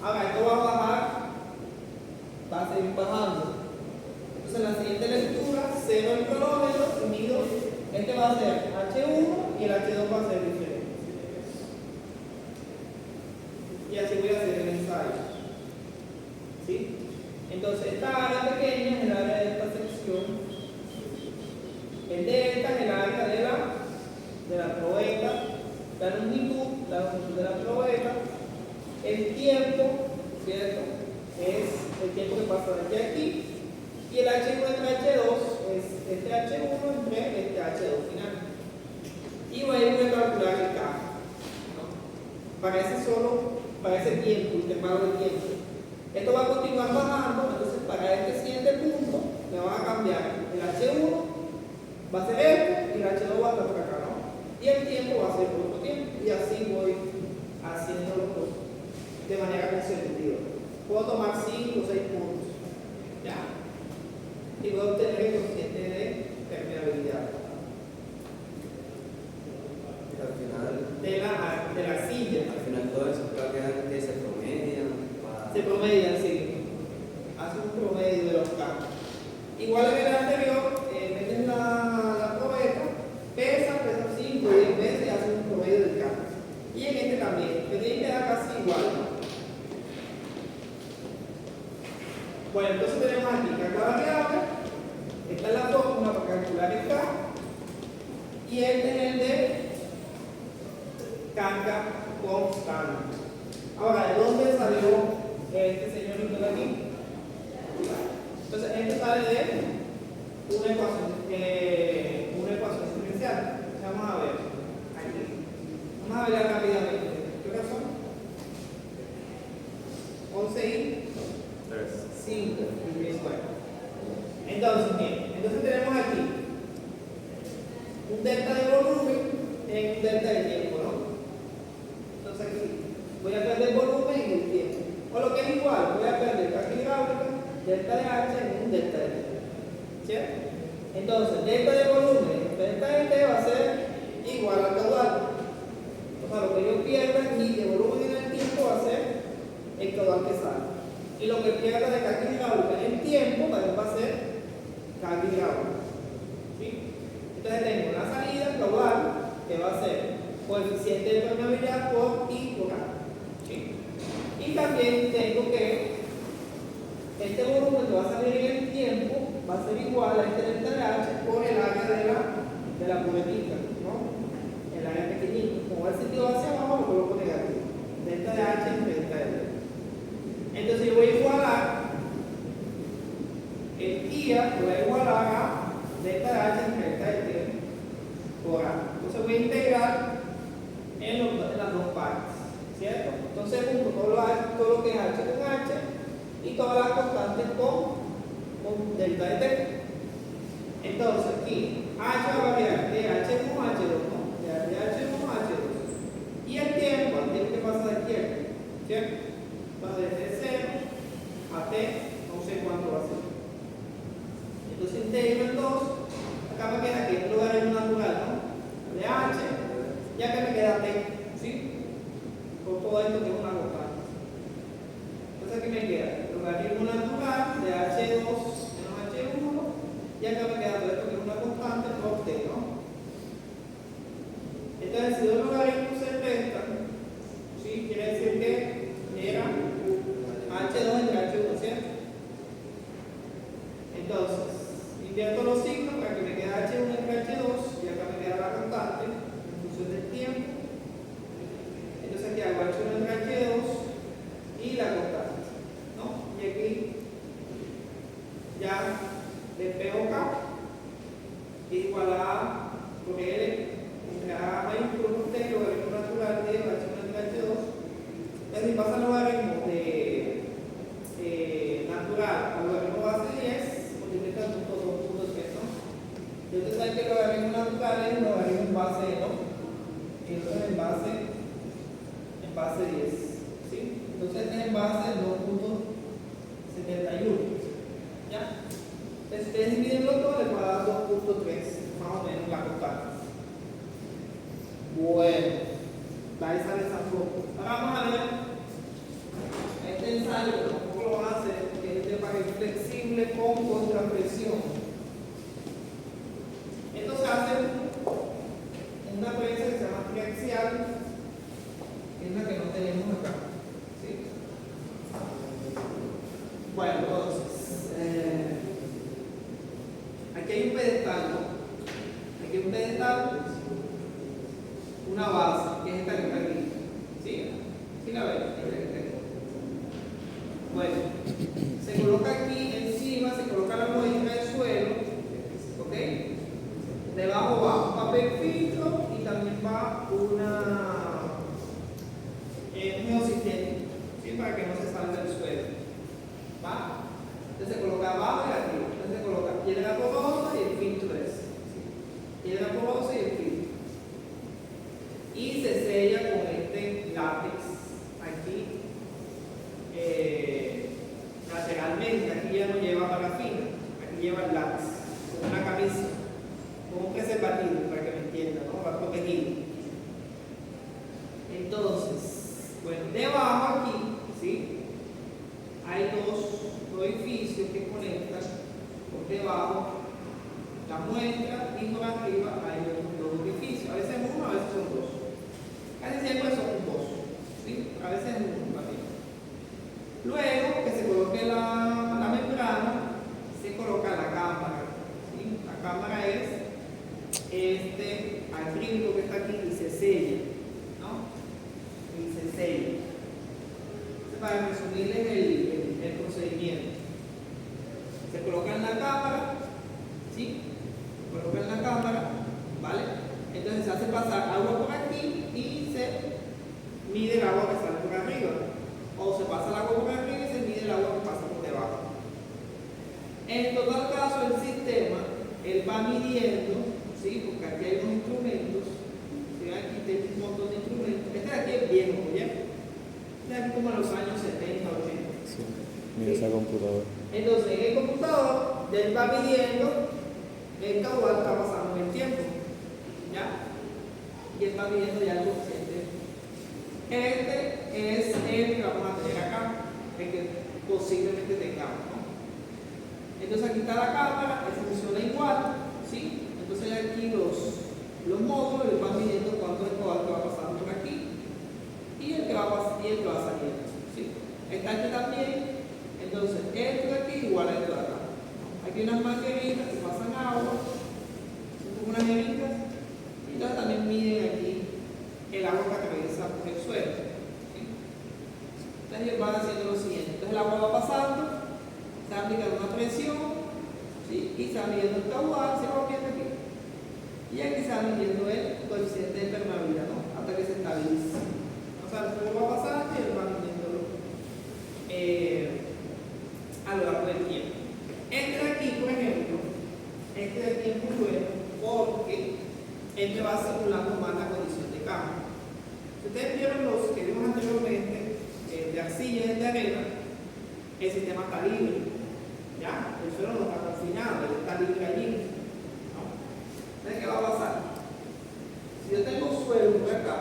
Speaker 1: Ahora esto va a bajar, va a seguir bajando. Entonces en la siguiente lectura, cero el cronómetro y mido, este va a ser H1 y el H2 va a ser diferente. Y así voy a hacer el ensayo. ¿Sí? Entonces esta área pequeña es el área de esta sección. El delta es el área de la probeta, la longitud de la probeta, el tiempo, ¿cierto? Es el tiempo que pasa de aquí a aquí, y el H1 entre H2 es este H1 entre este H2 final. Y voy a calcular el K, ¿no? Para ese tiempo, intervalo de tiempo. Esto va a continuar bajando, entonces para este siguiente punto me van a cambiar el H1. Va a ser este y el H2 va a estar por acá, ¿no? Y el tiempo va a ser por otro tiempo. Y así voy haciéndolo de manera consecutiva. Puedo tomar 5 o 6 puntos. ¿Ya? Y voy a obtener el coeficiente de permeabilidad.
Speaker 3: Al final,
Speaker 1: De la silla.
Speaker 3: al final todo eso va a quedar que se promedia.
Speaker 1: Se promedia, sí. Hace un promedio de los campos. Igual en el anterior, metes la probeta, pesa 5 o 10 veces y hace un promedio del campo. Y en este también, que tiene que dar casi igual, ¿no? Bueno, entonces tenemos aquí carga variable, esta es la fórmula para calcular el K, y este es el de carga constante. Ahora, ¿de dónde salió este señorito de aquí? Entonces, esto sale de una ecuación diferencial. Vamos a ver aquí. Vamos a ver rápidamente. ¿Qué hora son? 11 y 5. Entonces, bien. Entonces tenemos aquí un delta de volumen en un delta de tiempo, ¿no? Entonces aquí voy a perder volumen y el tiempo. O lo que es igual, voy a perder carga hidráulica, delta de H en un delta de T. ¿Cierto? Entonces, delta de volumen, delta de T va a ser igual al caudal. O sea, lo que yo pierda aquí de volumen en el tiempo va a ser el caudal que sale. Y lo que pierda de carga hidráulica en el tiempo también va a ser carga hidráulica. ¿Sí? Entonces tengo una salida caudal que va a ser coeficiente de permeabilidad por I por A. ¿Sí? Y también tengo que este volumen que va a salir en el tiempo va a ser igual a este delta de H por el área de la cubetica, ¿no? El área pequeñita. Como va el sentido hacia abajo, lo coloco negativo. Delta de H entre delta de T. Entonces yo voy a igualar el IA, lo voy a igualar a delta de H entre delta de T por A. Entonces voy a integrar en las dos partes, ¿cierto? Entonces junto todo lo que es H con H y todas las constantes con delta de T. Entonces aquí H va a variar de H1 a H2, ¿no? De H1 a H2. Y el tiempo que pasa de aquí, ¿cierto? Va desde 0 a T, no sé cuánto va a ser. Entonces integro el 2, acá me queda aquí el logaritmo natural, ¿no? De H, ya que me queda T, ¿sí? Por todo esto que es una constante. Entonces aquí me queda el logaritmo natural de H2 menos H1, y acá me queda todo esto que es una constante por T, ¿no? Entonces si dos logaritmos se restan, ¿sí? Quiere decir que era H2 entre H1, ¿cierto? Entonces, invierto los signos para que me quede H1 entre H2 y acá me queda la constante en función del tiempo. Entonces aquí hago H1 entre H2 y la constante, ¿no? Y aquí ya le pego K igual a, porque L entre A mayúsculo por T, logaritmo natural de H1 entre H2. Entonces si pasa el logaritmo de natural al logaritmo base 10, multiplica el punto 2.3, ¿no? Y ustedes saben que el logaritmo natural es el logaritmo en base, ¿no? Y entonces en base 10, ¿sí? Entonces este es en base 2.71, ¿ya? Entonces ustedes dividen todo, les va a dar 2.3, más o menos la constante. Bueno, ahí sale esa foto. Ahora vamos a ver este ensayo, que tampoco lo van a hacer, que es de pared flexible con contrapresión. Esto se hace en una prensa que se llama triaxial, que es la que no tenemos acá. ¿Sí? Bueno, entonces, aquí hay un pedestal, ¿no? Aquí hay un pedestal, una base, que es esta que está aquí. ¿Sí? ¿Sí la ven? Bueno, se coloca aquí encima, se coloca la muestra del suelo, ¿ok? Debajo va un papel filtro y también va un geocitético, ¿sí? Para que no se salga del suelo. ¿Va? Entonces se coloca abajo y arriba. Entonces se coloca piedra porosa y el filtro es. ¿Sí? Piedra porosa y el filtro. Y se sella con este látex aquí. Lateralmente, aquí ya no lleva parafina, aquí lleva el látex, con una camisa, con un preservativo, para que me entiendan, ¿no? Va protegido. Entonces, bueno, debajo aquí, ¿sí? Hay dos orificios que conectan por debajo la muestra y por arriba hay dos orificios. A veces uno, a veces son dos. Casi siempre son dos, ¿sí? A veces uno también. Luego que se coloque la membrana, se coloca la cámara. ¿Sí? La cámara es este acrílico que está aquí y se sella, ¿no? Y se sella. Para resumirles el procedimiento, se coloca en la cámara, ¿sí? Se coloca en la cámara, ¿vale? Entonces se hace pasar agua por aquí y se mide el agua que sale por arriba. O se pasa el agua por arriba y se mide el agua que pasa por debajo. En todo caso, el sistema, él va midiendo, ¿sí? Porque aquí hay unos instrumentos, ¿sí? Aquí tengo un montón de instrumentos. Este de aquí es viejo, ¿ya? Este de aquí como en los años 70, 80.
Speaker 2: Sí, mira esa computadora.
Speaker 1: Entonces, en el computador, él va midiendo el caudal que está pasando en el tiempo, ¿ya? Y él va midiendo ya el coeficiente. Este es el que vamos a tener acá, el que posiblemente tengamos, ¿no? Entonces aquí está la cámara, que funciona igual, ¿sí? Entonces aquí los módulos les van midiendo cuánto es el caudal que va pasando por aquí y el que va saliendo, ¿sí? Está este también, entonces esto de aquí igual a esto de acá. Aquí unas mangueritas que pasan agua, son como unas jeringas, y entonces también miden aquí el agua que atraviesa por el suelo. ¿Sí? Entonces ellos van haciendo lo siguiente. Entonces el agua va pasando, se va aplicando una presión, ¿sí? Y se va midiendo el caudal, se va viendo aquí. Y aquí se va midiendo el coeficiente de permeabilidad, ¿no? Hasta que se estabilice. O sea, el fuego va pasando y él va midiéndolo a lo largo del tiempo. Este de aquí, por ejemplo, este de aquí es muy bueno porque este va simulando más la condición de campo. Si ustedes vieron los que vimos anteriormente, de arcilla y de arena, el sistema está libre. ¿Ya? El suelo no está confinado, él está libre allí. ¿No? Entonces, ¿qué va a pasar? Si yo tengo suelo por acá,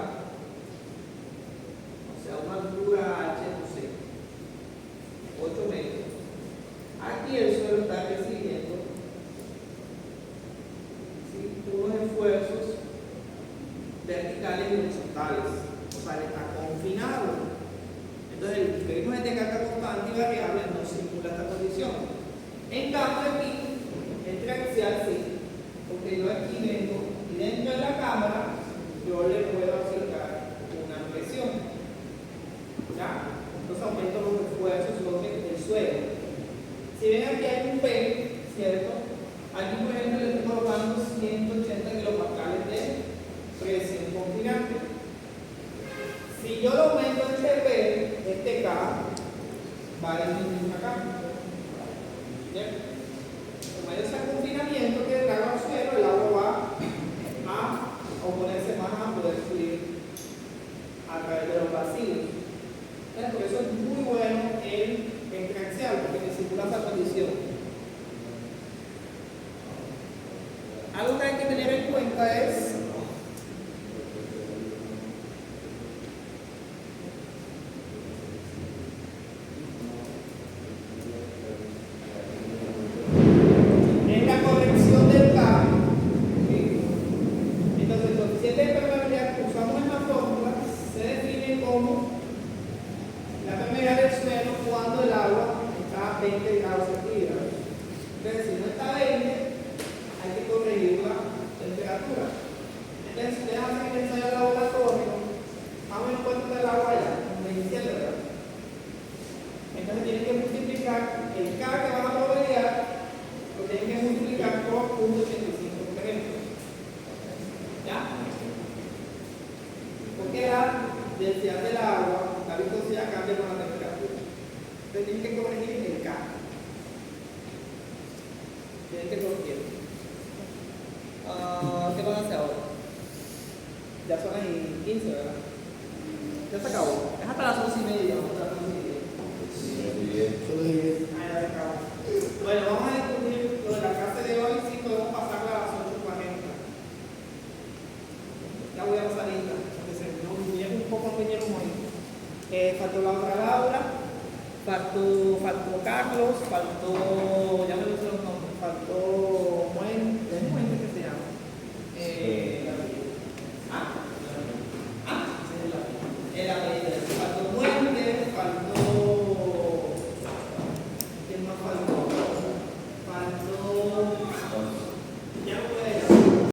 Speaker 1: o sea, una altura H, no sé, 8 metros, aquí el suelo está recibiendo, ¿sí?, unos esfuerzos verticales y horizontales. O sea, él está confinado. Entonces, el mecanismo de carga constante y variable no simula esta condición. En cambio, aquí, el triaxial sí, porque yo aquí vengo y dentro de la cámara yo le puedo aplicar una presión. ¿Ya? Entonces aumento los esfuerzos sobre el suelo. Si ven aquí hay un P, ¿cierto? Aquí, por ejemplo, le estoy colocando 180 kilopascales de presión confinante. Si yo lo aumento este P, este K va a disminuir acá. ¿Bien? Como hay ese confinamiento que el agua al suelo, el agua va a oponerse más a poder fluir a través de los vacíos. Entonces, por eso es muy bueno el triaxial, porque me simula esa condición. Algo que hay que tener en cuenta es densidad del agua, la viscosidad cambia con la temperatura. Entonces tienen que corregir el K. Tienen que corregir. ¿Qué van a hacer ahora? Ya son las 15, ¿verdad? Ya se acabó. Es hasta las 11:30. Hasta las 11:30. Ah, ya se acabó. Bueno, vamos a discutir lo de la clase de hoy, si podemos pasarla a las 8:40. Ya voy a pasar lista, porque se me lleva un poco el hoy. Faltó la otra Laura, faltó Carlos, faltó, ya me puse los nombres, faltó Muente, ¿es Muente que se llama? El apellido.